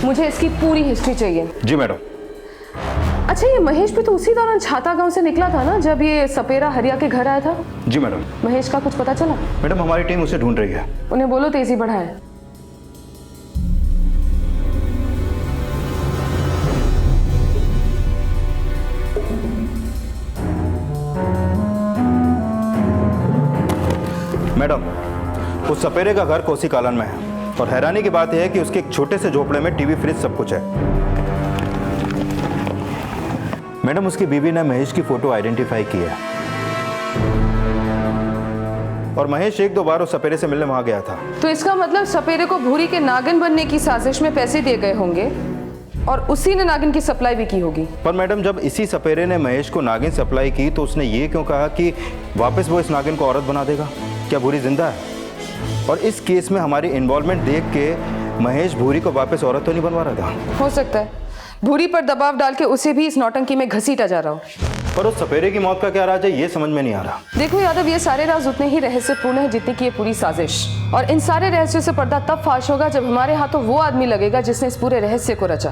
Speaker 1: मुझे इसकी पूरी हिस्ट्री चाहिए।
Speaker 20: जी मैडम।
Speaker 1: अच्छा, ये महेश भी तो उसी दौरान छाता गांव से निकला था ना, जब ये सपेरा हरिया के घर आया था?
Speaker 20: जी मैडम।
Speaker 1: महेश का कुछ पता चला?
Speaker 20: मैडम हमारी टीम उसे ढूंढ रही है।
Speaker 1: उन्हें बोलो तेजी बढ़ाए।
Speaker 20: मैडम उस सपेरे का घर कोसी कालन में है और हैरानी की बात यह है कि उसके एक छोटे से झोपड़े में टीवी, फ्रिज सब कुछ है। मैडम उसकी बीवी ने महेश की फोटो आइडेंटिफाई की है और महेश एक दो बार उस सपेरे से मिलने वहां गया था।
Speaker 1: तो इसका मतलब सपेरे को भूरी के नागिन बनने की साजिश में पैसे दिए गए होंगे और उसी ने नागिन की सप्लाई भी की होगी।
Speaker 20: पर मैडम जब इसी सपेरे ने महेश को नागिन सप्लाई की तो उसने ये क्यों कहा कि वापस वो इस नागिन को औरत बना देगा? क्या भूरी जिंदा है? और इस केस में हमारी इन्वॉल्वमेंट देख के महेश भूरी को वापस औरत तो नहीं बनवा रहा था?
Speaker 1: हो सकता है भूरी पर दबाव डाल के उसे भी इस नौटंकी में घसीटा जा रहा हो।
Speaker 20: पर उस सपेरे की मौत का क्या राज है ये समझ में नहीं आ रहा।
Speaker 1: देखो यादव, ये सारे राज उतने ही रहस्यपूर्ण है जितनी की ये पूरी साजिश। और इन सारे रहस्यों से पर्दा तब फाश होगा जब हमारे हाथों वो आदमी लगेगा जिसने इस पूरे रहस्य को रचा।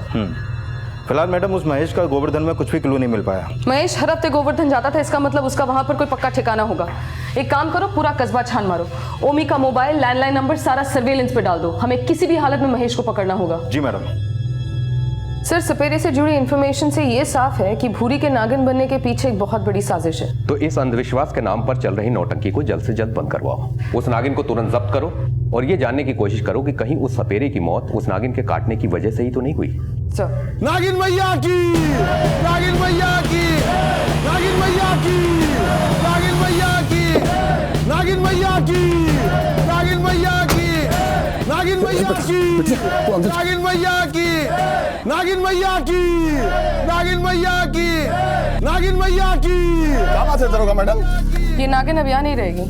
Speaker 20: फिलहाल मैडम उस महेश का गोवर्धन में कुछ भी क्लू नहीं मिल पाया।
Speaker 1: महेश हर हफ्ते गोवर्धन जाता था, इसका मतलब उसका वहां पर कोई पक्का ठिकाना होगा। एक काम करो, पूरा कस्बा छान मारो। ओमी का मोबाइल, लैंडलाइन नंबर सारा सर्वेलेंस पे डाल दो। हमें किसी भी हालत में महेश को पकड़ना होगा।
Speaker 20: जी मैडम।
Speaker 1: सर, सपेरे से जुड़ी इंफॉर्मेशन से ये साफ है कि भूरी के नागिन बनने के पीछे एक बहुत बड़ी साजिश है।
Speaker 18: तो इस अंधविश्वास के नाम पर चल रही नौटंकी को जल्द से जल्द बंद करवाओ। उस नागिन को तुरंत जब्त करो और ये जानने की कोशिश करो कि कहीं उस सपेरे की मौत उस नागिन के काटने की वजह से ही तो नहीं हुई।
Speaker 9: नागिन मैया की, नागिन मैया की, नागिन मैया की, नागिन मैया की, नागिन मैया की, नागिन मैया की, नागिन मैया की, नागिन मैया की, नागिन मैया की, नागिन मैया की, नागिन मैया की। क्या बात है दरोगा मैडम?
Speaker 1: ये नागिन अब यहाँ नहीं रहेगी।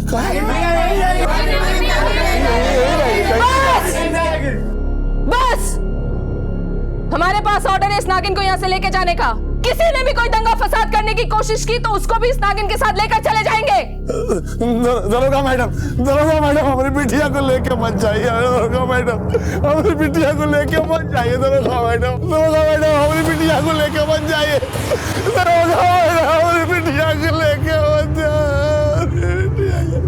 Speaker 1: बस, हमारे पास ऑर्डर है इस नागिन को यहाँ से लेके जाने का। किसी ने भी कोई दंगा फसाद करने की कोशिश की तो उसको भी इस नागिन के साथ लेकर चले जाएंगे।
Speaker 9: दरोगा मैडम, दरोगा मैडम, हमारी बिटिया को लेके मत जाइए। दरोगा मैडम, हमारी बिटिया को लेके मत जाइए। दरोगा मैडम, दरोगा मैडम, हमारी बिटिया को लेके मत जाइए। दरोगा मैडम, हमारी बिटिया को लेके मत जाइए।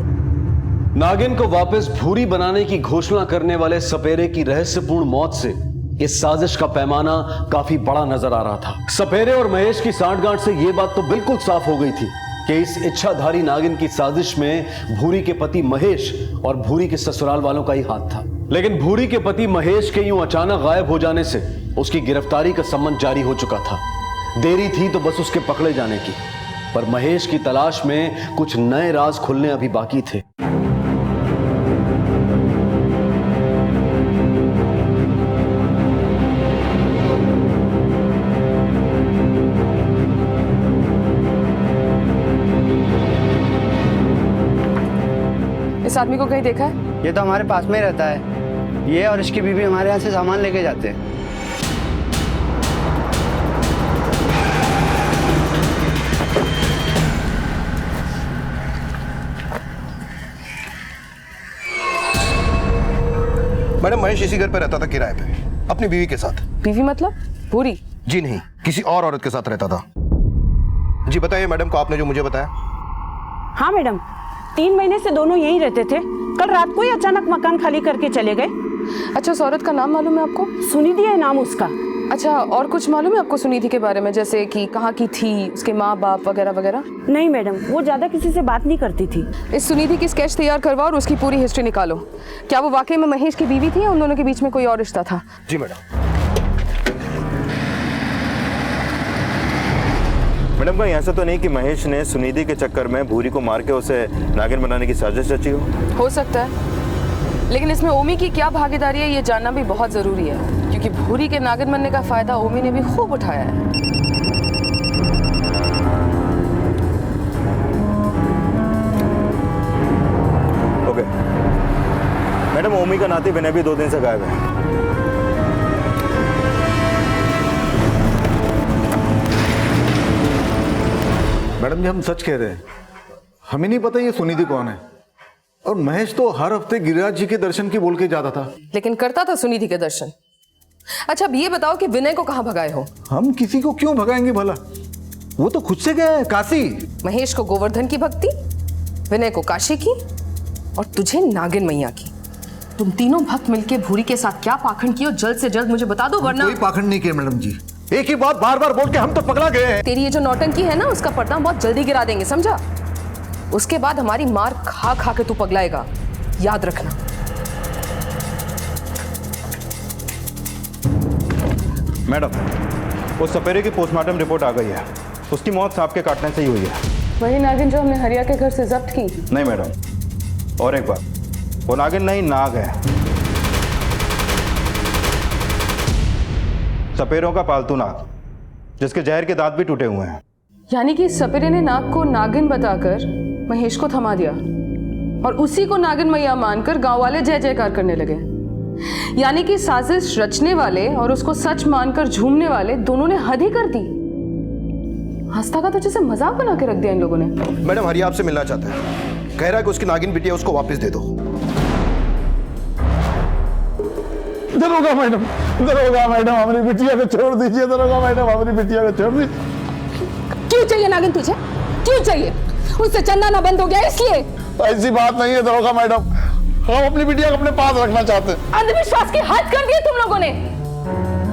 Speaker 3: नागिन को वापस भूरी बनाने की घोषणा करने वाले सपेरे की रहस्यपूर्ण मौत से इस साजिश का पैमाना काफी बड़ा नजर आ रहा था। सपेरे और महेश की सांठगांठ से यह बात तो बिल्कुल साफ हो गई थी कि इस इच्छाधारी नागिन की साजिश में भूरी के पति महेश और भूरी के ससुराल वालों का ही हाथ था। लेकिन भूरी के पति महेश के यूं अचानक गायब हो जाने से उसकी गिरफ्तारी का सम्मन जारी हो चुका था। देरी थी तो बस उसके पकड़े जाने की, पर महेश की तलाश में कुछ नए राज खुलने अभी बाकी थे।
Speaker 1: इस आदमी को कहीं देखा है?
Speaker 21: ये तो हमारे पास में ही रहता है। ये और इसकी बीवी हमारे यहाँ से सामान लेके जाते हैं।
Speaker 20: मैडम महेश इसी घर पे रहता था किराए पे, अपनी बीवी के साथ।
Speaker 1: बीवी मतलब भूरी?
Speaker 20: जी नहीं, किसी और औरत के साथ रहता था। जी बताइए मैडम को आपने जो मुझे बताया।
Speaker 12: हाँ मैडम, 3 महीने से दोनों यहीं रहते थे। कल रात को ही अचानक मकान खाली करके चले गए।
Speaker 1: अच्छा, उस औरत का नाम मालूम है आपको?
Speaker 12: सुनिधि है नाम उसका।
Speaker 1: अच्छा, और कुछ मालूम है आपको सुनिधि के बारे में, जैसे कि कहाँ की थी, उसके माँ बाप वगैरह वगैरह?
Speaker 12: नहीं मैडम, वो ज्यादा किसी से बात नहीं करती थी।
Speaker 1: इस सुनिधि की स्केच तैयार करवाओ और उसकी पूरी हिस्ट्री निकालो। क्या वो वाकई में महेश की बीवी थी या उन दोनों के बीच में कोई और रिश्ता था?
Speaker 10: जी मैडम। मैडम कहीं ऐसा तो नहीं कि महेश ने सुनिधि के चक्कर में भूरी को मार के उसे नागिन बनाने की साजिश रची हो सकता है,
Speaker 1: लेकिन इसमें ओमी की क्या भागीदारी है ये जानना भी बहुत जरूरी है, क्योंकि भूरी के नागिन बनने का फायदा ओमी ने भी खूब उठाया है।
Speaker 10: ओके मैडम, ओमी का नाती विनय भी 2 दिन से गायब है।
Speaker 8: मैडम जी हम सच कह रहे हैं, हमें नहीं पता ये सुनिधि कौन है। और महेश तो हर हफ्ते गिरिराज जी के दर्शन की बोल के जाता था,
Speaker 1: लेकिन करता था सुनिधि के दर्शन। अच्छा, अब ये बताओ कि विनय को कहाँ भगाए हो?
Speaker 8: हम किसी को क्यों भगाएंगे भला, वो तो खुद से गया है काशी।
Speaker 1: महेश को गोवर्धन की भक्ति, विनय को काशी की, और तुझे नागिन मैया की। तुम तीनों भक्त मिलके भूरी के साथ क्या पाखंड किए, जल्द से जल्द मुझे बता दो, वरना।
Speaker 8: कोई पाखंड नहीं किया मैडम जी, एक ही बात बार बार बोल के हम तो पगला गए हैं।
Speaker 1: तेरी ये जो नौटंकी है ना, उसका पर्दा बहुत जल्दी गिरा देंगे, समझा? उसके बाद हमारी मार खा खा के तू पगलाएगा, याद रखना।
Speaker 10: मैडम उस सपेरे की पोस्टमार्टम रिपोर्ट आ गई है, उसकी मौत सांप के काटने से ही हुई है।
Speaker 1: वही नागिन जो हमने हरिया के घर से जब्त की?
Speaker 10: नहीं मैडम, और एक बात, वो नागिन नहीं नाग है, सपेरों का पालतू नाग, जिसके जहर के दांत भी टूटे हुए हैं।
Speaker 1: यानी कि सपेरे ने नाग को नागिन बताकर महेश को थमा दिया और उसी को नागिन मैया मानकर गांव वाले जय जयकार करने लगे। यानी कि साजिश रचने वाले और उसको सच मानकर झूमने वाले दोनों ने हद ही कर दी। हंसता का तो जैसे मजाक बना के रख दिया इन लोगों ने।
Speaker 20: मैडम हरिया आपसे मिलना चाहता है, कह रहा है कि उसकी नागिन बिटिया उसको वापस दे दो।
Speaker 9: दरोगा मैडम, दरोगा मैडम हमारी बिटिया को छोड़ दीजिए, दरोगा मैडम हमारी बिटिया को छोड़ दीजिए।
Speaker 12: क्यों चाहिए नागिन तुझे, क्यों चाहिए? उससे चंदा ना बंद हो गया इसलिए?
Speaker 9: ऐसी बात नहीं है दरोगा मैडम, हम अपनी बिटिया को अपने पास रखना चाहते हैं।
Speaker 12: अंधविश्वास की हद कर दी तुम लोगों ने।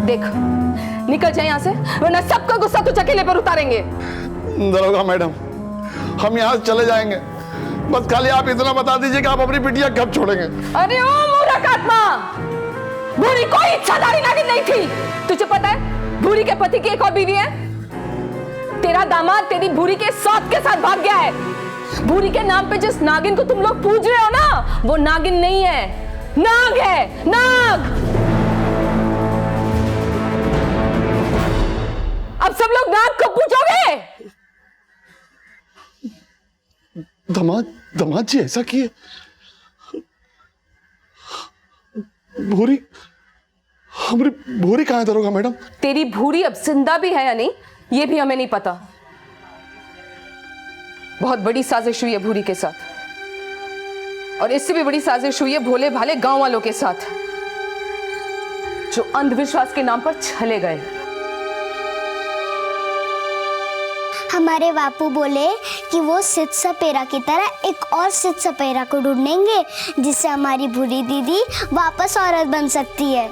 Speaker 1: देख, निकल जाए यहाँ से, वरना सबका गुस्सा तुझे अकेले पर उतारेंगे।
Speaker 9: दरोगा मैडम हम यहाँ से चले जाएंगे, बस खाली आप इतना बता दीजिए कि आप अपनी बिटिया कब छोड़ेंगे।
Speaker 1: अरे ओ मूर्ख आत्मा, भूरी कोई इच्छाधारी नागिन नहीं थी। तुझे पता है भूरी के पति की एक और बीवी है? तेरा दामाद तेरी भूरी के साथ भाग गया है। भूरी के नाम पे जिस नागिन को तुम लोग पूज रहे हो ना, वो नागिन नहीं है, नाग है, नाग। अब सब लोग नाग को पूजोगे?
Speaker 9: दामाद जी ऐसा किए? भूरी, हमारी भूरी कहाँ है दरोगा मैडम?
Speaker 1: तेरी भूरी अब जिंदा भी है या नहीं ये भी हमें नहीं पता। बहुत बड़ी साजिश हुई है भूरी के साथ, और इससे भी बड़ी साजिश हुई है भोले भाले गांव वालों के साथ, जो अंधविश्वास के नाम पर छले गए।
Speaker 13: हमारे बापू बोले कि वो सिद्ध सपेरा की तरह एक और सिद्ध सपेरा को ढूंढेंगे, जिससे हमारी भूरी दीदी वापस औरत बन सकती है।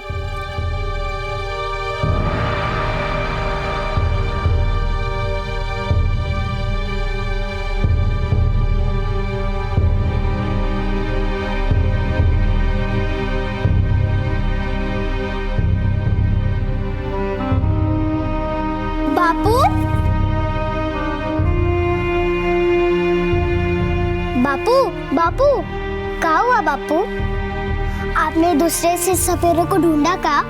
Speaker 13: बापू, बापू, बापू, क्या हुआ बापू? आपने दूसरे से सपेरे को ढूंढा का?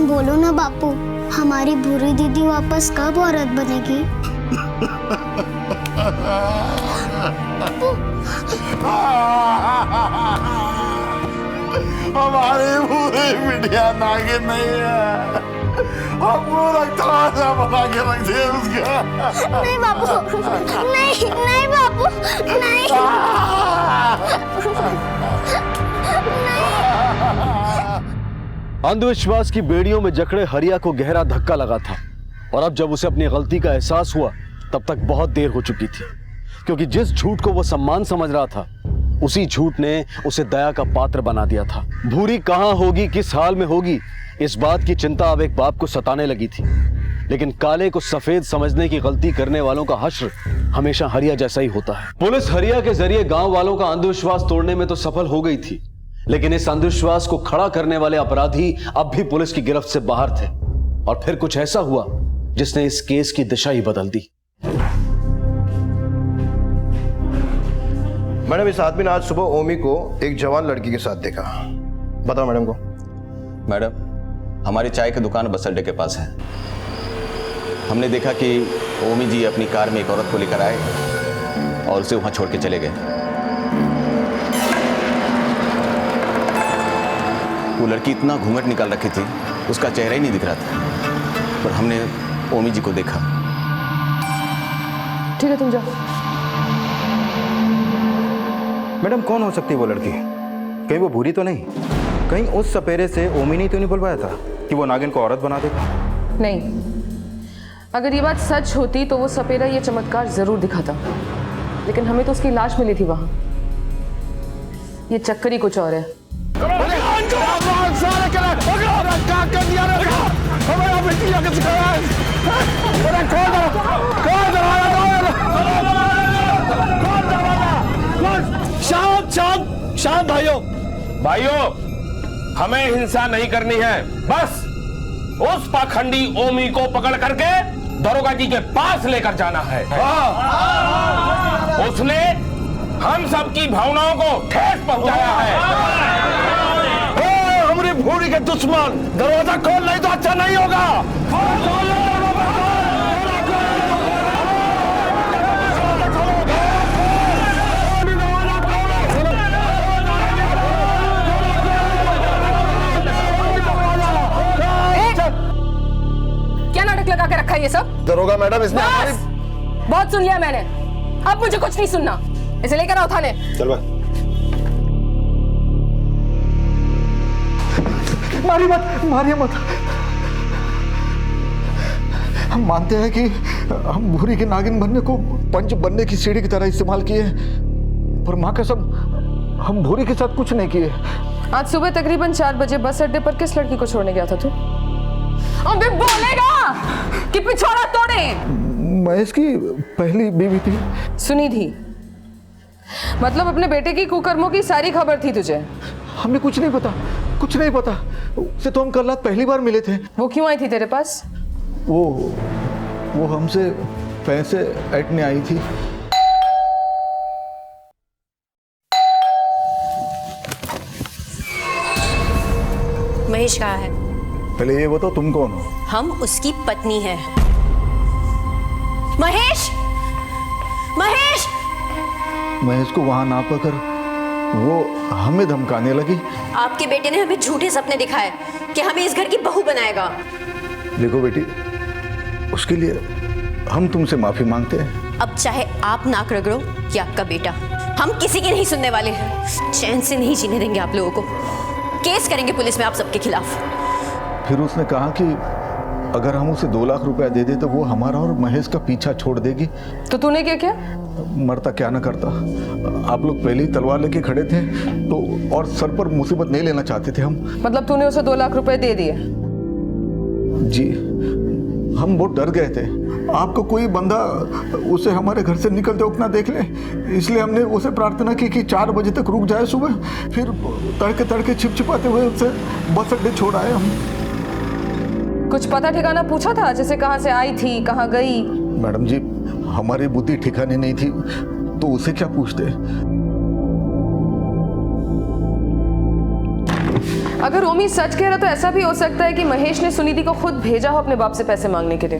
Speaker 13: बोलो ना बापू, हमारी भूरी दीदी वापस कब औरत बनेगी?
Speaker 9: हमारी भूरी बिटिया नागिन नहीं है, हम पूरा तमाशा बना के रख दिया उसका।
Speaker 13: नहीं बापू, नहीं, नहीं बापू, नहीं।
Speaker 3: अंधविश्वास की बेड़ियों में जकड़े हरिया को गहरा धक्का लगा था, और अब जब उसे अपनी गलती का एहसास हुआ तब तक बहुत देर हो चुकी थी, क्योंकि जिस झूठ को वो सम्मान समझ रहा था उसी झूठ ने उसे दया का पात्र बना दिया था। भूरी कहाँ होगी, किस हाल में होगी, इस बात की चिंता अब एक बाप को सताने लगी थी, लेकिन काले को सफेद समझने की गलती करने वालों का हश्र हमेशा हरिया जैसा ही होता है। पुलिस हरिया के जरिए गांव वालों का अंधविश्वास तोड़ने में तो सफल हो गई थी, लेकिन इस अंधविश्वास को खड़ा करने वाले अपराधी अब भी पुलिस की गिरफ्त से बाहर थे। और फिर कुछ ऐसा हुआ जिसने इस केस की दिशा ही बदल दी।
Speaker 20: मैडम, इस आदमी ने आज सुबह ओमी को एक जवान लड़की के साथ देखा। बताओ मैडम को।
Speaker 6: मैडम, हमारी चाय की दुकान बस अड्डे के पास है। हमने देखा कि ओमी जी अपनी कार में एक औरत को लेकर आए और उसे वहां छोड़ के चले गए। वो लड़की इतना घूंघट निकाल रखी थी, उसका चेहरा ही नहीं दिख रहा था, पर हमने ओमी जी को देखा।
Speaker 1: ठीक है, तुम जाओ।
Speaker 10: मैडम, कौन हो सकती है वो लड़की? कहीं वो भूरी तो नहीं? कहीं उस सपेरे से ओमी ने तो नहीं बोलवाया था कि वो नागिन को औरत बना देगा?
Speaker 1: नहीं, अगर ये बात सच होती तो वो सपेरा ये चमत्कार जरूर दिखाता, लेकिन हमें तो उसकी लाश मिली थी वहां। ये चक्कर ही कुछ और है।
Speaker 18: शांत शांत शांत भाइयों, हमें हिंसा नहीं करनी है। बस उस पाखंडी ओमी को पकड़ करके दरोगा जी के पास लेकर जाना है। उसने हम सबकी भावनाओं को ठेस पहुंचाया है।
Speaker 9: हमारी भूरी के दुश्मन, दरवाजा खोल नहीं तो अच्छा नहीं होगा।
Speaker 1: क्या नाटक लगा के रखा है ये सब?
Speaker 9: दरोगा मैडम, इसने हमारी...
Speaker 1: बहुत सुन लिया मैंने, अब मुझे कुछ नहीं सुनना। इसे लेकर आओ थाने।
Speaker 9: चल भाई।
Speaker 8: मारिए मत, मारिए मत। हम मानते हैं कि हम भूरी के नागिन बनने को पंच बनने की सीढ़ी की तरह इस्तेमाल किए, पर माँ कसम हम भूरी के साथ कुछ नहीं किए।
Speaker 1: आज सुबह तकरीबन 4 बजे बस अड्डे पर किस लड़की को छोड़ने गया था तू? अबे बोलेगा कि पिछवाड़ा तोड़े?
Speaker 8: महेश की पहली बीवी थी।
Speaker 1: सुनी थी? मतलब अपने बेटे की कुकर्मों की सारी खबर थी तुझे?
Speaker 8: हमें कुछ नहीं पता, कुछ नहीं पता। उसे तो हम कल रात पहली बार मिले थे।
Speaker 1: वो क्यों आई थी तेरे पास?
Speaker 8: वो हमसे पैसे ऐंठने आई थी।
Speaker 22: महेश कहाँ है?
Speaker 8: पहले ये बताओ तुम कौन हो?
Speaker 22: हम उसकी पत्नी हैं। महेश! महेश!
Speaker 8: महेश को वहां ना पाकर वो हमें धमकाने लगी।
Speaker 22: आपके बेटे ने हमें झूठे सपने दिखाए कि हमें इस घर की बहू बनाएगा।
Speaker 8: देखो बेटी, उसके लिए हम तुमसे माफी मांगते हैं।
Speaker 22: अब चाहे आप नाक रगड़ो या आपका बेटा, हम किसी की नहीं सुनने वाले। चैन से नहीं जीने देंगे आप लोगों को। केस करेंगे पुलिस में आप सबके खिलाफ।
Speaker 8: फिर उसने कहा कि अगर हम उसे 2 लाख रुपया दे दे तो वो हमारा और महेश का पीछा छोड़ देगी।
Speaker 1: तो तूने क्या किया?
Speaker 8: मरता क्या ना करता। आप लोग पहले ही तलवार लेके खड़े थे तो, और सर पर मुसीबत नहीं लेना चाहते थे हम।
Speaker 1: मतलब तूने उसे 2 लाख रुपए दे दिए?
Speaker 8: जी, हम बहुत डर गए थे आपको कोई बंदा उसे हमारे घर से निकलते वक्त ना देख ले, इसलिए हमने उसे प्रार्थना की कि 4 बजे तक रुक जाए सुबह। फिर तड़के तड़के छिपछिपाते हुए उसे बस अड्डे छोड़ आए हम।
Speaker 1: कुछ पता ठिकाना पूछा था, जैसे कहाँ से आई थी, कहाँ गई?
Speaker 8: मैडम जी, हमारी बुद्धि ठिकाने नहीं थी तो उसे क्या पूछते।
Speaker 1: अगर ओमी सच कह रहा तो ऐसा भी हो सकता है कि महेश ने सुनिधि को खुद भेजा हो अपने बाप से पैसे मांगने के लिए।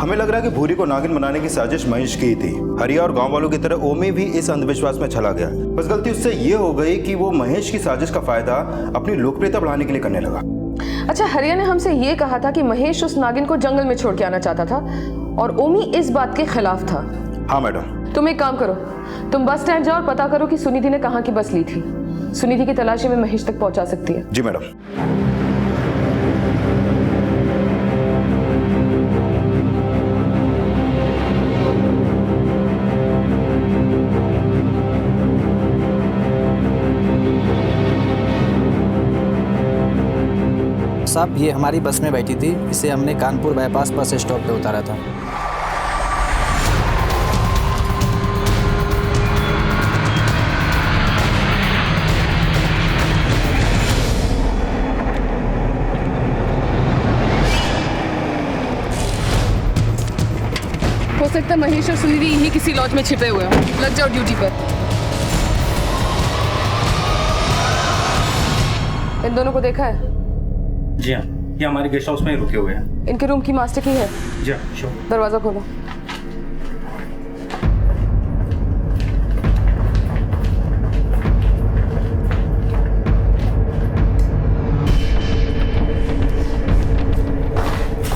Speaker 10: हमें लग रहा है कि भूरी को नागिन बनाने की साजिश महेश की थी। हरिया और गांव वालों की तरह ओमी भी इस अंधविश्वास में चला गया। बस गलती उससे ये हो गई कि वो महेश की साजिश का फायदा अपनी लोकप्रियता बढ़ाने के लिए करने लगा।
Speaker 1: अच्छा, हरिया ने हमसे ये कहा था कि महेश उस नागिन को जंगल में छोड़ के आना चाहता था और ओमी इस बात के खिलाफ था।
Speaker 10: हाँ मैडम।
Speaker 1: तुम एक काम करो, तुम बस स्टैंड जाओ और पता करो कि सुनिधि ने कहाँ की बस ली थी। सुनिधि की तलाशी में महेश तक पहुंचा सकती है।
Speaker 10: जी मैडम।
Speaker 23: साहब,
Speaker 14: साहब, ये हमारी बस में बैठी थी। इसे हमने कानपुर बाईपास बस स्टॉप पे उतारा था।
Speaker 1: हो सकता है महेश और सुनिधि यही किसी लॉज में छिपे हुए हैं। लग जाओ ड्यूटी पर। इन दोनों को देखा है?
Speaker 4: जी हाँ, ये हमारे गेस्ट हाउस में ही रुके हुए हैं।
Speaker 1: इनके रूम की मास्टर की है?
Speaker 4: जी हाँ, श्योर।
Speaker 1: दरवाजा खोलो।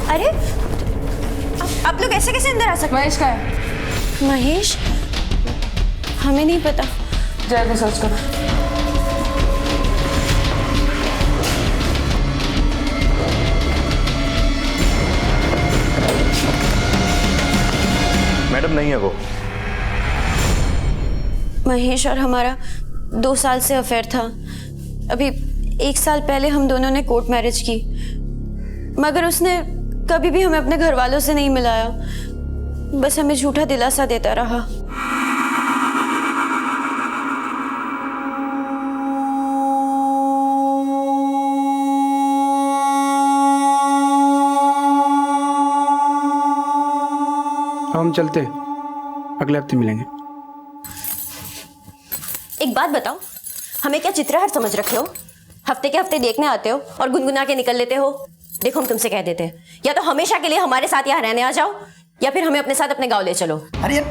Speaker 22: अरे आप लोग ऐसे कैसे अंदर आ सकते?
Speaker 1: महेश का है।
Speaker 22: महेश? हमें नहीं पता।
Speaker 1: जय को सर्च करो।
Speaker 10: मैडम नहीं है वो।
Speaker 22: महेश और हमारा 2 साल से अफेयर था। अभी 1 साल पहले हम दोनों ने कोर्ट मैरिज की, मगर उसने कभी भी हमें अपने घर वालों से नहीं मिलाया, बस हमें झूठा दिलासा देता रहा।
Speaker 7: हम चलते हैं, अगले हफ्ते मिलेंगे।
Speaker 22: एक बात बताओ, हमें क्या चित्रहार समझ रखे हो? हफ्ते के हफ्ते देखने आते हो और गुनगुना के निकल लेते हो। देखो, हम तुमसे कह देते हैं, या तो हमेशा के लिए हमारे साथ यहाँ रहने आ जाओ, या फिर हमें अपने साथ अपने गांव ले चलो।
Speaker 7: अरे यार,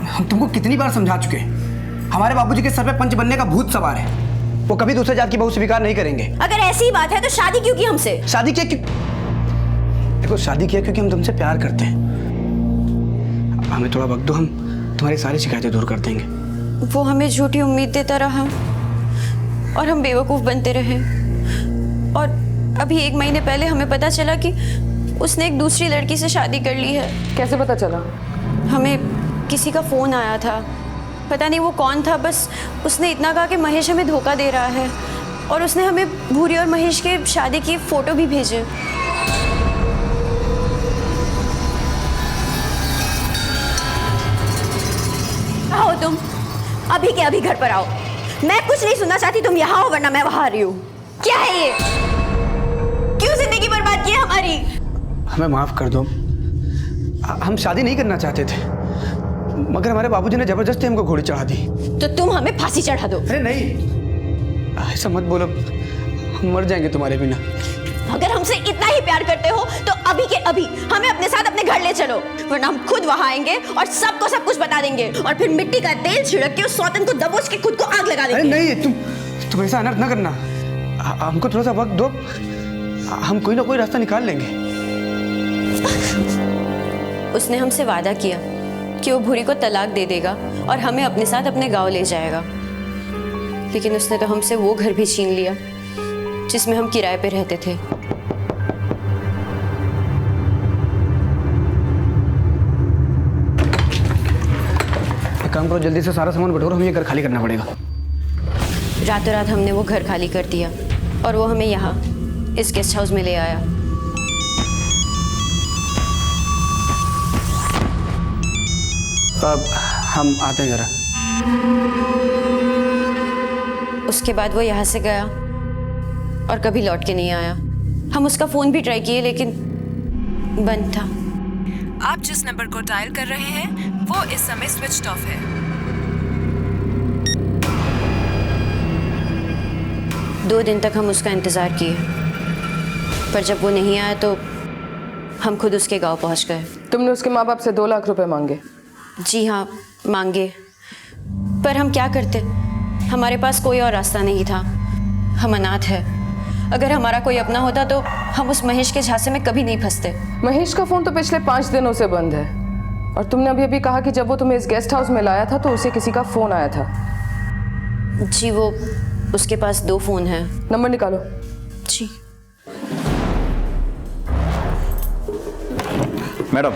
Speaker 7: हम तुमको कितनी बार समझा चुके हैं, हमारे बाबूजी के सर पे पंच बनने का भूत सवार है। वो कभी दूसरे जात की बहू स्वीकार नहीं करेंगे।
Speaker 22: अगर ऐसी ही बात है तो शादी क्यों की हमसे?
Speaker 7: शादी किया क्यों? देखो, शादी किया क्योंकि हम तुमसे प्यार करते हैं। हमें थोड़ा वक्त दो, हम तुम्हारी सारी शिकायतें दूर कर देंगे।
Speaker 22: वो हमें झूठी उम्मीद देता रहा और हम बेवकूफ बनते रहे, और अभी 1 महीने पहले हमें पता चला कि उसने एक दूसरी लड़की से शादी कर ली है।
Speaker 1: कैसे पता चला?
Speaker 22: हमें किसी का फोन आया था, पता नहीं वो कौन था, बस उसने इतना कहा कि महेश हमें धोखा दे रहा है, और उसने हमें भूरी और महेश के शादी की फोटो भी भेजे। कहाँ हो तुम? अभी के अभी घर पर आओ। मैं कुछ नहीं सुनना चाहती, तुम यहाँ हो, वरना मैं वहां आ रही हूँ। क्या है ये? क्यों जिंदगी बर्बाद की है हमारी?
Speaker 7: हमें माफ कर दो, हम शादी नहीं करना चाहते थे, मगर हमारे बाबूजी ने जबरदस्ती हमको घोड़ी चढ़ा दी।
Speaker 22: तो तुम हमें फांसी चढ़ा दो।
Speaker 7: अरे नहीं, ऐसा मत बोलो, हम मर जाएंगे तुम्हारे बिना।
Speaker 22: अगर हमसे इतना ही प्यार करते हो तो अभी के अभी हमें अपने साथ अपने घर ले चलो, वरना हम खुद वहां आएंगे और सबको सब कुछ बता देंगे, और फिर मिट्टी का तेल छिड़क के उस सौतन को दबोच के खुद को आग लगा देंगे।
Speaker 7: अरे नहीं, तुम ऐसा अनर्थ ना करना, हमको थोड़ा सा वक्त दो, हम कोई ना कोई रास्ता निकाल लेंगे।
Speaker 22: उसने हमसे वादा किया कि वो भूरी को तलाक दे देगा और हमें अपने साथ अपने गांव ले जाएगा, लेकिन उसने तो हमसे वो घर भी छीन लिया जिसमें हम किराए पे रहते थे।
Speaker 7: काम करो, जल्दी से सारा सामान बटोरो, हमें ये घर खाली करना पड़ेगा।
Speaker 22: रातों रात हमने वो घर खाली कर दिया और वो हमें यहाँ इस गेस्ट हाउस में ले आया।
Speaker 7: अब हम आते हैं जरा।
Speaker 22: उसके बाद वो यहाँ से गया और कभी लौट के नहीं आया। हम उसका फोन भी ट्राई किए, लेकिन बंद था।
Speaker 15: आप जिस नंबर को डायल कर रहे हैं वो इस समय स्विच्ड ऑफ है।
Speaker 22: 2 दिन तक हम उसका इंतजार किए, पर जब वो नहीं आया तो हम खुद उसके गांव पहुंच गए।
Speaker 1: तुमने उसके माँ बाप से 2 लाख रुपए मांगे?
Speaker 22: जी हाँ, मांगे, पर हम क्या करते? हमारे पास कोई और रास्ता नहीं था। हम अनाथ है। अगर हमारा कोई अपना होता तो हम उस महेश के झांसे में कभी नहीं फंसते।
Speaker 1: महेश का फोन तो पिछले 5 दिनों से बंद है, और तुमने अभी अभी कहा कि जब वो तुम्हें इस गेस्ट हाउस में लाया था तो उसे किसी का फोन आया था।
Speaker 22: जी, वो उसके पास 2 फोन हैं।
Speaker 1: नंबर निकालो।
Speaker 22: जी।
Speaker 10: मैडम,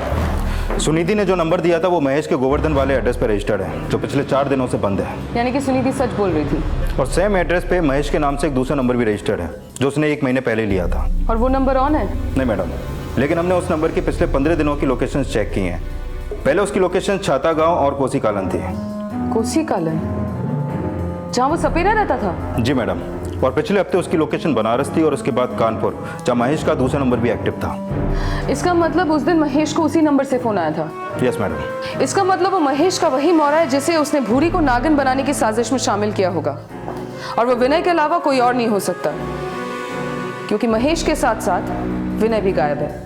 Speaker 10: सुनीति ने जो नंबर दिया था वो महेश के गोवर्धन वाले एड्रेस पे रजिस्टर्ड है, जो पिछले 4 दिनों से बंद है।
Speaker 1: यानी कि सुनीति सच बोल रही थी।
Speaker 10: और सेम एड्रेस पे महेश के नाम से एक दूसरा नंबर भी रजिस्टर्ड है, जो उसने 1 महीने पहले लिया था।
Speaker 1: और वो नंबर ऑन है?
Speaker 10: नहीं मैडम, लेकिन हमने उस नंबर की पिछले 15 दिनों की लोकेशन चेक की हैं। पहले उसकी लोकेशन छाता गांव और कोसी कालन थी।
Speaker 1: कोसी कालन, जहाँ वो सपेरा रहता था?
Speaker 10: जी मैडम, और पिछले हफ्ते उसकी लोकेशन बनारस थी और उसके बाद कानपुर, जहाँ महेश का दूसरा नंबर भी एक्टिव था।
Speaker 1: इसका मतलब उस दिन महेश को उसी नंबर से फोन आया था?
Speaker 10: Yes madam.
Speaker 1: इसका मतलब वो महेश का वही मौरा है जिसे उसने भूरी को नागिन बनाने की साजिश में शामिल किया होगा, और वो विनय के अलावा कोई और नहीं हो सकता, क्योंकि महेश के साथ साथ विनय भी गायब है।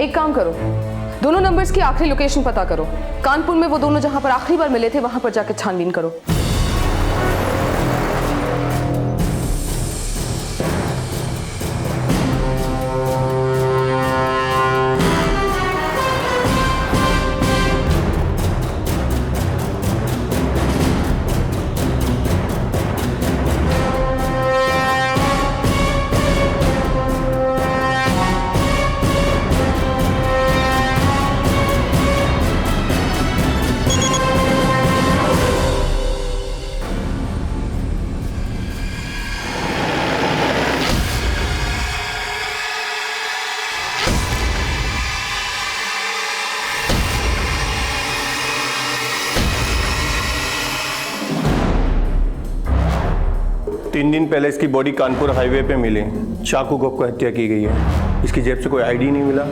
Speaker 1: एक काम करो, दोनों नंबर्स की आखिरी लोकेशन पता करो। कानपुर में वो दोनों जहां पर आखिरी बार मिले थे वहां पर जाकर छानबीन करो।
Speaker 16: तीन दिन पहले इसकी बॉडी कानपुर हाईवे पे मिली, चाकू घोंप को हत्या की गई है। इसकी जेब से कोई आईडी नहीं मिला,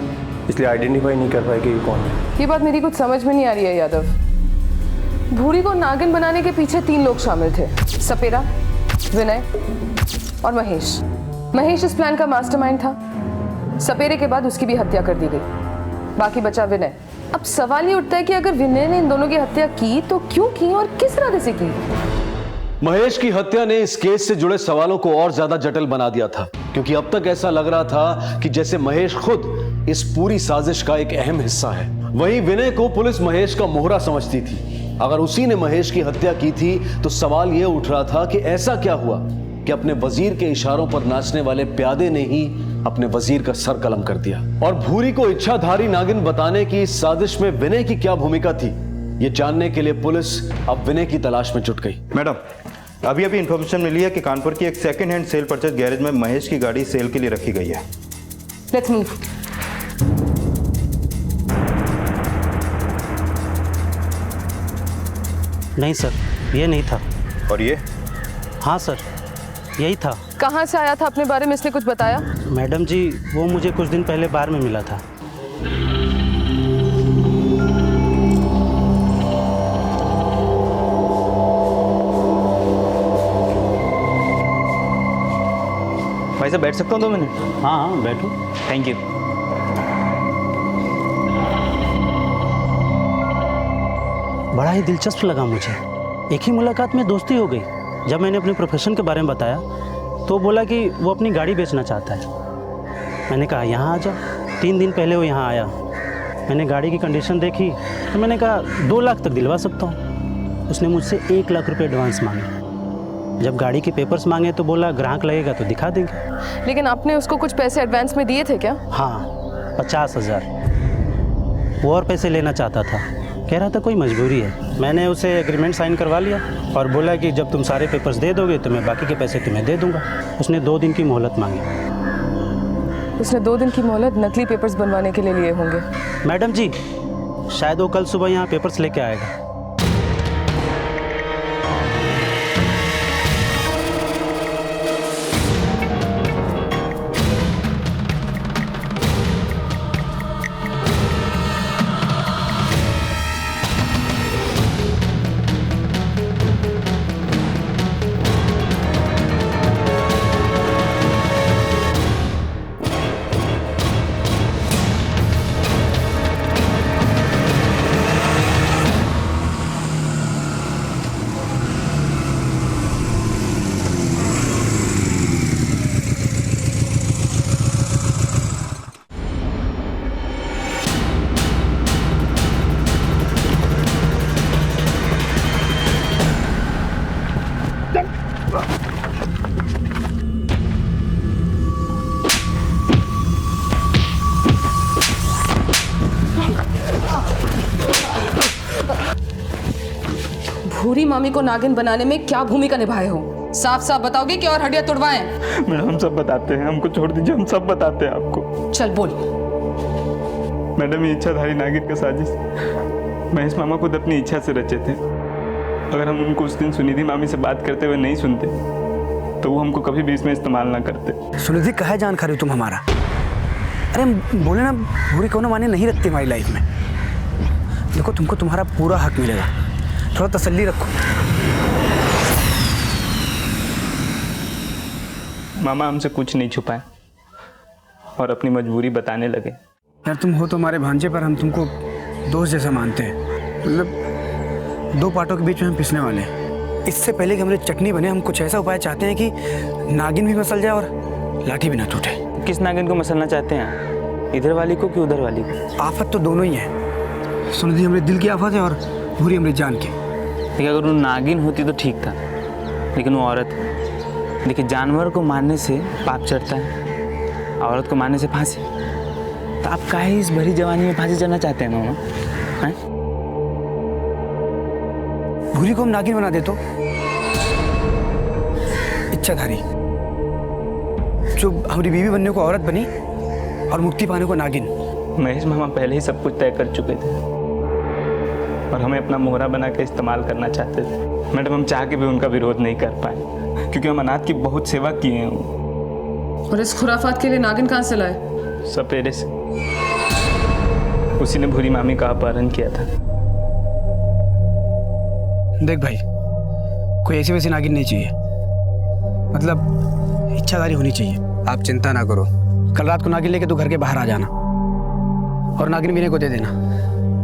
Speaker 16: इसलिए आइडेंटिफाई नहीं कर पाए कि ये कौन है।
Speaker 1: ये बात मेरी कुछ समझ में नहीं आ रही है यादव। भूरी को नागिन बनाने के पीछे 3 लोग शामिल थे, सपेरा, विनय और महेश। महेश इस प्लान का मास्टरमाइंड था। सपेरे के बाद उसकी भी हत्या कर दी गई, बाकी बचा विनय। अब सवाल ये उठता है कि अगर विनय ने इन दोनों की हत्या की तो क्यों की और किस इरादे से की?
Speaker 3: महेश की हत्या ने इस केस से जुड़े सवालों को और ज्यादा जटिल बना दिया था, क्योंकि अब तक ऐसा लग रहा था कि जैसे महेश खुद इस पूरी साजिश का एक अहम हिस्सा है। वहीं विनय को पुलिस महेश का मोहरा समझती थी। अगर उसी ने महेश की हत्या की थी तो सवाल यह उठ रहा था कि ऐसा क्या हुआ कि अपने वजीर के इशारों पर नाचने वाले प्यादे ने ही अपने वजीर का सर कलम कर दिया। और भूरी को इच्छाधारी नागिन बताने की इस साजिश में विनय की क्या भूमिका थी, ये जानने के लिए पुलिस अब विनय की तलाश में जुट गई।
Speaker 10: मैडम, अभी इंफॉर्मेशन मिली है कि कानपुर की एक second hand cell purchase garage में महेश की गाड़ी सेल के लिए रखी गई है।
Speaker 1: Let's move.
Speaker 17: नहीं सर, ये नहीं था।
Speaker 10: और ये?
Speaker 17: हाँ सर, यही था।
Speaker 1: कहाँ से आया था, अपने बारे में इसने कुछ बताया?
Speaker 17: मैडम जी, वो मुझे कुछ दिन पहले बार में मिला था।
Speaker 4: भाई साहब बैठ सकता हूँ 2 मिनट?
Speaker 17: हाँ हाँ बैठो।
Speaker 4: Thank you.
Speaker 17: बड़ा ही दिलचस्प लगा मुझे। एक ही मुलाकात में दोस्ती हो गई। जब मैंने अपने प्रोफेशन के बारे में बताया तो बोला कि वो अपनी गाड़ी बेचना चाहता है। मैंने कहा यहाँ आ जाओ। 3 दिन पहले वो यहाँ आया। मैंने गाड़ी की कंडीशन देखी तो मैंने कहा 2 लाख तक दिलवा सकता हूँ। उसने मुझसे 1 लाख रुपये एडवांस मांगे। जब गाड़ी के पेपर्स मांगे तो बोला ग्राहक लगेगा तो दिखा देंगे।
Speaker 1: लेकिन आपने उसको कुछ पैसे एडवांस में दिए थे क्या?
Speaker 17: हाँ, 50,000। वो और पैसे लेना चाहता था, कह रहा था कोई मजबूरी है। मैंने उसे एग्रीमेंट साइन करवा लिया और बोला कि जब तुम सारे पेपर्स दे दोगे तो मैं बाकी के पैसे तुम्हें दे दूंगा। उसने 2 दिन की मोहलत मांगी।
Speaker 1: उसने 2 दिन की मोहलत नकली पेपर्स बनवाने के लिए लिए होंगे।
Speaker 17: मैडम जी, शायद वो कल सुबह यहाँ पेपर्स लेके आएगा।
Speaker 1: भूरी मामी को नागिन बनाने में क्या भूमिका निभाए हो? साफ साफ बताओगे कि और हड्डियां तुड़वाएं?
Speaker 4: मैडम हम सब बताते हैं, हमको छोड़ दीजिए, हम सब बताते हैं आपको।
Speaker 1: चल बोल।
Speaker 4: मैडम ये इच्छाधारी नागिन का साजिश महेश मामा खुद अपनी इच्छा से रचे थे। अगर हम उनको उस दिन सुनिधि मामी से बात करते हुए नहीं सुनते तो वो हमको कभी भी इसमें इस्तेमाल ना करते।
Speaker 7: सुनिधि कहा जान खा रही हो तुम हमारा? अरे बोले ना, भूरी कोनो माने नहीं रखती हमारी लाइफ में। देखो तुमको तुम्हारा पूरा हक मिलेगा, थोड़ा तसल्ली रखो।
Speaker 4: मामा हमसे कुछ नहीं छुपाए और अपनी मजबूरी बताने लगे।
Speaker 7: यार तुम हो तो हमारे भांजे, पर हम तुमको दोस्त जैसा मानते हैं। मतलब दो पार्टों के बीच में हम पिसने वाले हैं। इससे पहले कि हमारी चटनी बने, हम कुछ ऐसा उपाय चाहते हैं कि नागिन भी मसल जाए और लाठी भी ना टूटे।
Speaker 4: किस नागिन को मसलना चाहते हैं, इधर वाली को कि उधर वाली को?
Speaker 7: आफत तो दोनों ही है। सुनिधि हमारे दिल की आफत है और भूरी हमारी जान की।
Speaker 4: देखिए अगर वो नागिन होती तो ठीक था, लेकिन वो औरत है। देखिए जानवर को मारने से पाप चढ़ता है, औरत को मारने से फांसी। तो आप काहे इस भरी जवानी में फांसी चढ़ना चाहते हैं मामा? हैं?
Speaker 7: भूरी को हम नागिन बना दे तो इच्छाधारी, जो हमारी बीवी बनने को औरत बनी और मुक्ति पाने को नागिन।
Speaker 4: महेश मामा पहले ही सब कुछ तय कर चुके थे और हमें अपना मोहरा बना के इस्तेमाल करना चाहते थे। मैडम हम चाह के भी उनका विरोध नहीं कर पाए, क्योंकि हम अनाथ की बहुत सेवा किए हैं।
Speaker 1: और इस खुराफात के लिए नागिन कहाँ से लाए?
Speaker 4: सपेरे से। उसी ने भूरी मामी का अपहरण किया था।
Speaker 7: देख भाई, कोई ऐसी वैसी नागिन नहीं चाहिए, मतलब इच्छाधारी होनी चाहिए। आप चिंता ना करो, कल रात को नागिन लेके तू घर के बाहर आ जाना और नागिन मीने को दे देना।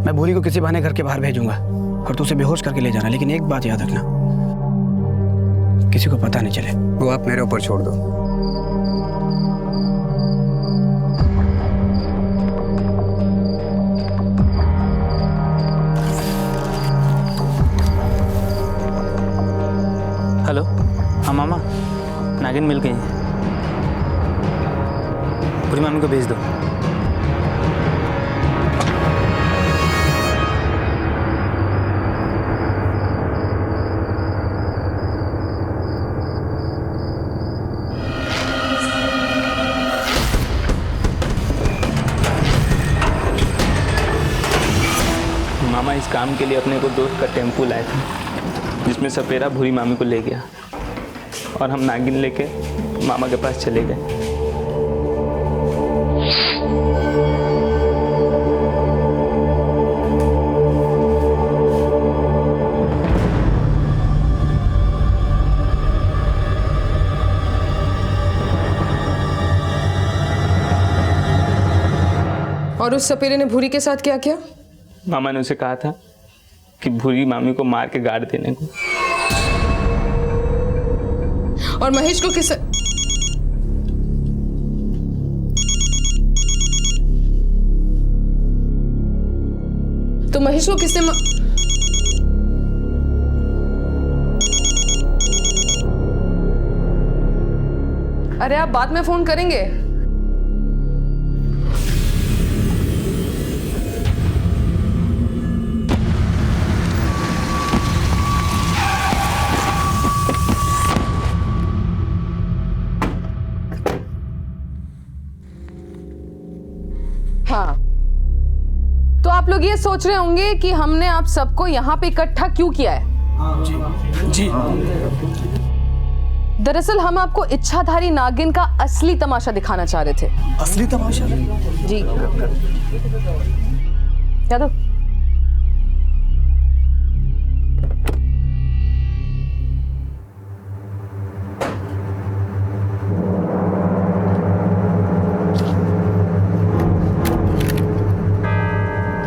Speaker 7: मैं भूरी को किसी बहाने घर के बाहर भेजूंगा और तू उसे बेहोश करके ले जाना। लेकिन एक बात याद रखना, किसी को पता नहीं चले। वो आप मेरे ऊपर छोड़ दो।
Speaker 4: हेलो, हाँ मामा, नागिन मिल गई है। पूरी मामी को भेज दो। मामा इस काम के लिए अपने को दोस्त का टेम्पू लाए थे, जिसमें सपेरा भूरी मामी को ले गया और हम नागिन लेके मामा के पास चले गए।
Speaker 1: और उस सपेरे ने भूरी के साथ क्या किया?
Speaker 4: मामा ने उसे कहा था कि भूरी मामी को मार के गाड़ देने को।
Speaker 1: और महेश को किस... तो महेश को किसने अरे आप बाद में फोन करेंगे। हाँ, तो आप लोग ये सोच रहे होंगे कि हमने आप सबको यहाँ पे इकट्ठा क्यों किया है?
Speaker 7: जी।
Speaker 1: दरअसल हम आपको इच्छाधारी नागिन का असली तमाशा दिखाना चाह रहे थे।
Speaker 7: असली तमाशा?
Speaker 1: जी। क्या तो?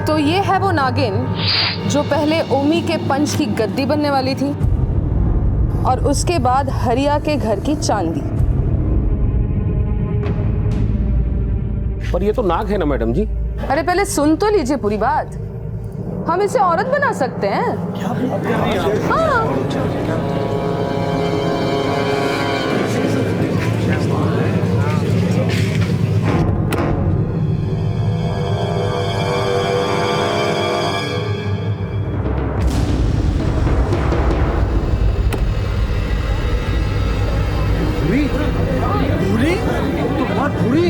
Speaker 1: तो ये है वो नागिन जो पहले ओमी के पंच की गद्दी बनने वाली थी और उसके बाद हरिया के घर की चांदी।
Speaker 18: पर ये तो नाग है ना मैडम जी?
Speaker 1: अरे पहले सुन तो लीजिए पूरी बात। हम इसे औरत बना सकते हैं। हाँ।
Speaker 7: भूरी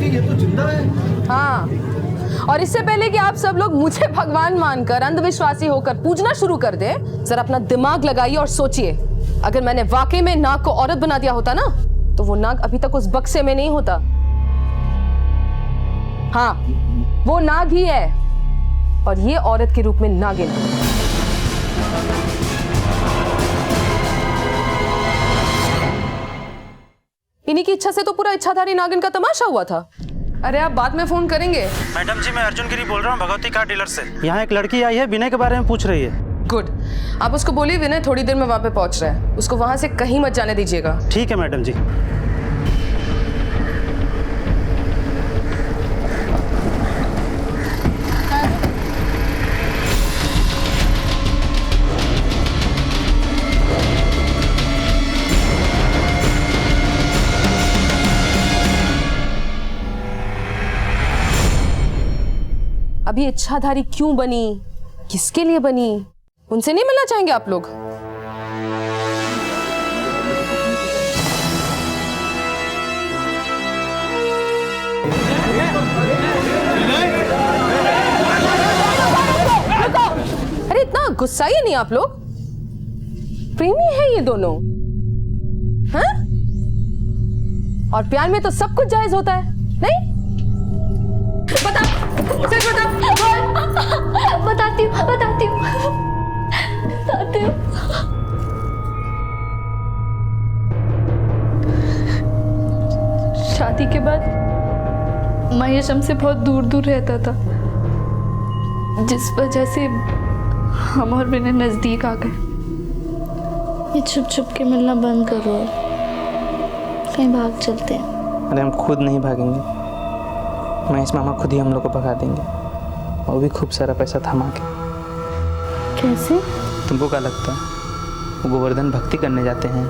Speaker 7: ये तो जिंदा है।
Speaker 1: हाँ, और इससे पहले कि आप सब लोग मुझे भगवान मानकर अंधविश्वासी होकर पूजना शुरू कर दें, जरा अपना दिमाग लगाइए और सोचिए, अगर मैंने वाकई में नाग को औरत बना दिया होता ना, तो वो नाग अभी तक उस बक्से में नहीं होता। हाँ, वो नाग ही है, और ये औरत के रूप में नागिन। इन्हीं की इच्छा से तो पूरा इच्छाधारी नागिन का तमाशा हुआ था। अरे आप बाद में फोन करेंगे।
Speaker 17: मैडम जी, मैं अर्जुन गिरी बोल रहा हूँ, भगवती कार डीलर से। यहाँ एक लड़की आई है, विनय के बारे में पूछ रही है।
Speaker 1: गुड, आप उसको बोलिए विनय थोड़ी देर में वहां पे पहुंच रहा है, उसको वहां से कहीं मत जाने दीजिएगा।
Speaker 17: ठीक है मैडम जी।
Speaker 1: अभी इच्छाधारी क्यों बनी, किसके लिए बनी, उनसे नहीं मिलना चाहेंगे आप लोग? अरे इतना गुस्सा ही नहीं आप लोग, प्रेमी है ये दोनों, हाँ? और प्यार में तो सब कुछ जायज होता है, नहीं?
Speaker 13: बताती हूँ।
Speaker 2: शादी के बाद महेश हमसे बहुत दूर दूर रहता था, जिस वजह से हम और विनय नजदीक आ गए। ये छुप छुप के मिलना बंद करो, कहीं भाग चलते हैं।
Speaker 4: अरे हम खुद नहीं भागेंगे, महेश मामा खुद ही हम लोग को भगा देंगे, वो भी खूब सारा पैसा थमा के।
Speaker 2: कैसे?
Speaker 4: तुमको क्या लगता है वो गोवर्धन भक्ति करने जाते हैं,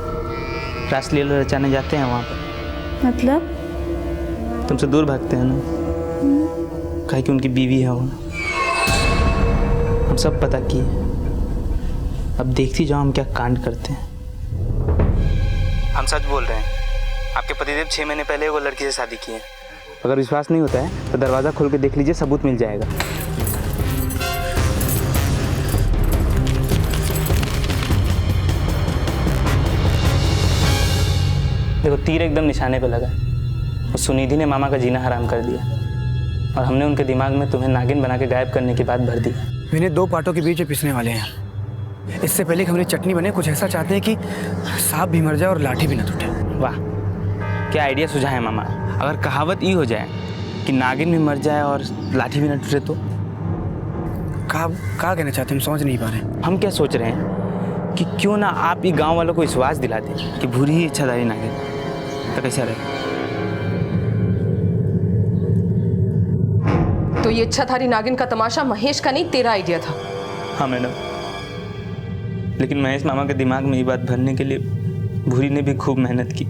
Speaker 4: रासलीला रचाने जाते हैं वहाँ पर?
Speaker 2: मतलब?
Speaker 4: तुमसे दूर भागते हैं ना, कहीं कि उनकी बीवी है वहाँ। हम सब पता किए, अब देखती जाओ हम क्या कांड करते हैं। हम सच बोल रहे हैं, आपके पतिदेव 6 महीने पहले वो लड़की से शादी की है। अगर विश्वास नहीं होता है तो दरवाज़ा खोल के देख लीजिए, सबूत मिल जाएगा। देखो तीर एकदम निशाने पे लगा। उस सुनिधि ने मामा का जीना हराम कर दिया, और हमने उनके दिमाग में तुम्हें नागिन बना के गायब करने की बात भर दी।
Speaker 7: विनय 2 पार्टों के बीच में पिसने वाले हैं। इससे पहले कि हमारी चटनी बने, कुछ ऐसा चाहते हैं कि सांप भी मर जाए और लाठी भी न टूटे।
Speaker 4: वाह, क्या आइडिया सुझा है मामा। अगर कहावत ये हो जाए कि नागिन भी मर जाए और लाठी भी न टूटे तो?
Speaker 7: क्या कहना चाहते हैं, हम समझ नहीं पा रहे।
Speaker 4: हम क्या सोच रहे हैं कि क्यों ना आप ये गांव वालों को विश्वास दिला दें कि भूरी ही इच्छाधारी नागिन, तो कैसा रहे?
Speaker 1: तो ये इच्छाधारी नागिन का तमाशा महेश का नहीं, तेरा आइडिया था?
Speaker 4: हाँ मैडम, लेकिन महेश मामा के दिमाग में ये बात भरने के लिए भूरी ने भी खूब मेहनत की,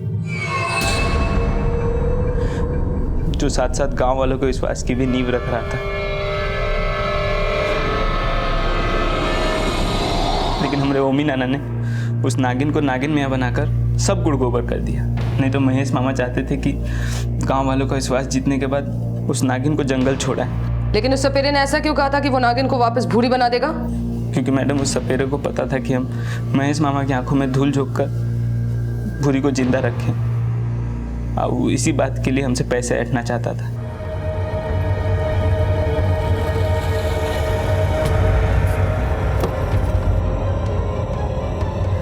Speaker 4: जो साथ साथ गांव वालों को विश्वास की भी नींव रख रहा था। लेकिन हमारे ओमी नाना ने उस नागिन को नागिन मियाँ बनाकर सब गुड़ गोबर कर दिया। नहीं तो महेश मामा चाहते थे कि गांव वालों का विश्वास जीतने के बाद उस नागिन को जंगल छोड़ा है।
Speaker 1: लेकिन उस सपेरे ने ऐसा क्यों कहा था कि वो नागिन को वापस भूरी बना देगा?
Speaker 4: क्योंकि मैडम उस सपेरे को पता था कि हम महेश मामा की आंखों में धूल झोंक कर भूरी को जिंदा रखें, और वो इसी बात के लिए हमसे पैसे ऐंठना चाहता था।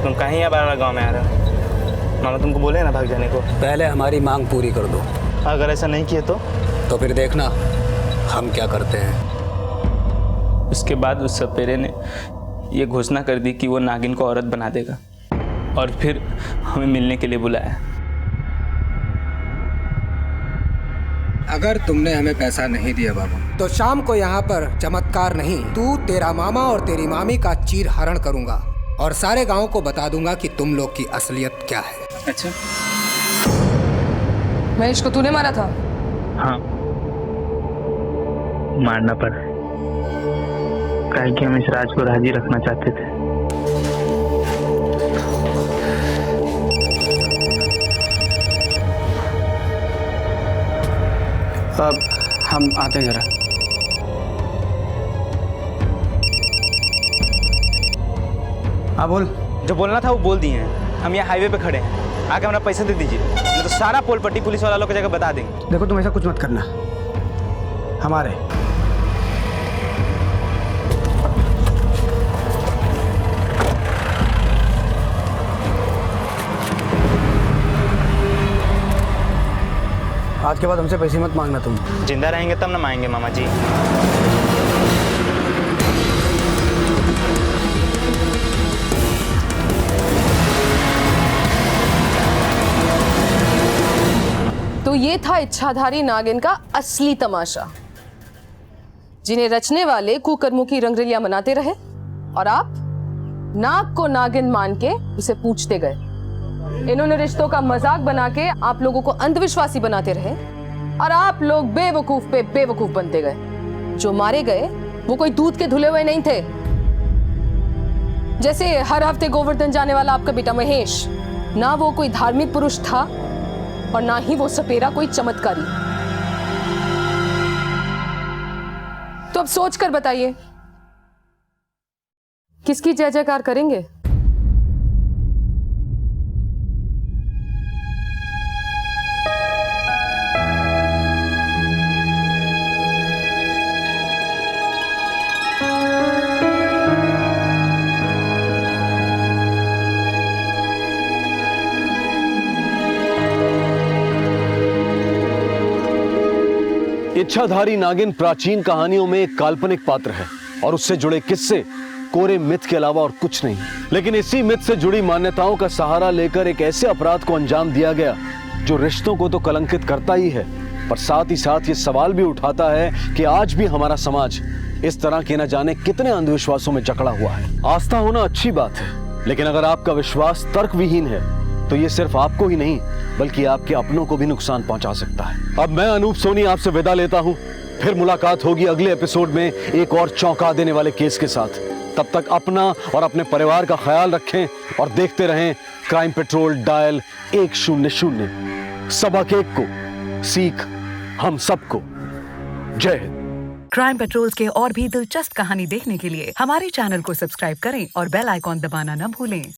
Speaker 4: तुम कहीं या बारह गांव में आ रहे हो? मामा तुमको बोले ना भाग जाने को।
Speaker 21: पहले हमारी मांग पूरी कर दो।
Speaker 4: अगर ऐसा नहीं किए तो
Speaker 21: फिर देखना हम क्या करते हैं।
Speaker 4: उसके बाद उस सपेरे ने ये घोषणा कर दी कि वो नागिन को औरत बना देगा, और फिर हमें मिलने के लिए बुलाया।
Speaker 21: अगर तुमने हमें पैसा नहीं दिया बाबू, तो शाम को यहाँ पर चमत्कार नहीं, तू, तेरा मामा और तेरी मामी का चीर हरण करूंगा और सारे गांव को बता दूंगा कि तुम लोग की असलियत क्या है।
Speaker 4: अच्छा,
Speaker 1: महेश को तूने मारा था?
Speaker 4: हाँ, मारना पड़ा, काहे कि हम इस राज को राजी रखना चाहते थे।
Speaker 7: हम आते हैं जरा। हाँ बोल।
Speaker 4: जो बोलना था वो बोल दिए हैं। हम यहाँ हाईवे पे खड़े हैं, आके हमारा पैसा दे दीजिए, नहीं तो सारा पोल पट्टी पुलिस वाला लोग की जगह बता देंगे।
Speaker 7: देखो तुम ऐसा कुछ मत करना, हमारे आज के बाद हमसे पैसे मत मांगना तुम।
Speaker 4: जिंदा रहेंगे तब ना मांगेंगे मामा जी।
Speaker 1: तो ये था इच्छाधारी नागिन का असली तमाशा, जिन्हें रचने वाले कुकर्मों की रंगरलियां मनाते रहे और आप नाग को नागिन मान के उसे पूछते गए। इन्होंने रिश्तों का मजाक बना के आप लोगों को अंधविश्वासी बनाते रहे और आप लोग बेवकूफ पे बेवकूफ बनते गए। जो मारे गए वो कोई दूध के धुले हुए नहीं थे। जैसे हर हफ्ते गोवर्धन जाने वाला आपका बेटा महेश, ना वो कोई धार्मिक पुरुष था और ना ही वो सपेरा कोई चमत्कारी। तो अब सोच कर बताइए, किसकी जय जयकार करेंगे?
Speaker 3: इच्छाधारी नागिन प्राचीन कहानियों में एक काल्पनिक पात्र है और उससे जुड़े किस्से कोरे मिथ के अलावा और कुछ नहीं। लेकिन इसी मिथ से जुड़ी मान्यताओं का सहारा लेकर एक ऐसे अपराध को अंजाम दिया गया जो रिश्तों को तो कलंकित करता ही है, पर साथ ही साथ ये सवाल भी उठाता है कि आज भी हमारा समाज इस तरह के न जाने कितने अंधविश्वासों में जकड़ा हुआ है। आस्था होना अच्छी बात है, लेकिन अगर आपका विश्वास तर्क विहीन है तो ये सिर्फ आपको ही नहीं बल्कि आपके अपनों को भी नुकसान पहुंचा सकता है। अब मैं अनूप सोनी आपसे विदा लेता हूं, फिर मुलाकात होगी अगले एपिसोड में एक और चौंका देने वाले केस के साथ। तब तक अपना और अपने परिवार का ख्याल रखें और देखते रहें क्राइम पेट्रोल डायल 100। सबक एक को, सीख हम सबको। जय हिंद।
Speaker 15: क्राइम पेट्रोल के और भी दिलचस्प कहानी देखने के लिए हमारे चैनल को सब्सक्राइब करें और बेल आइकॉन दबाना न भूलें।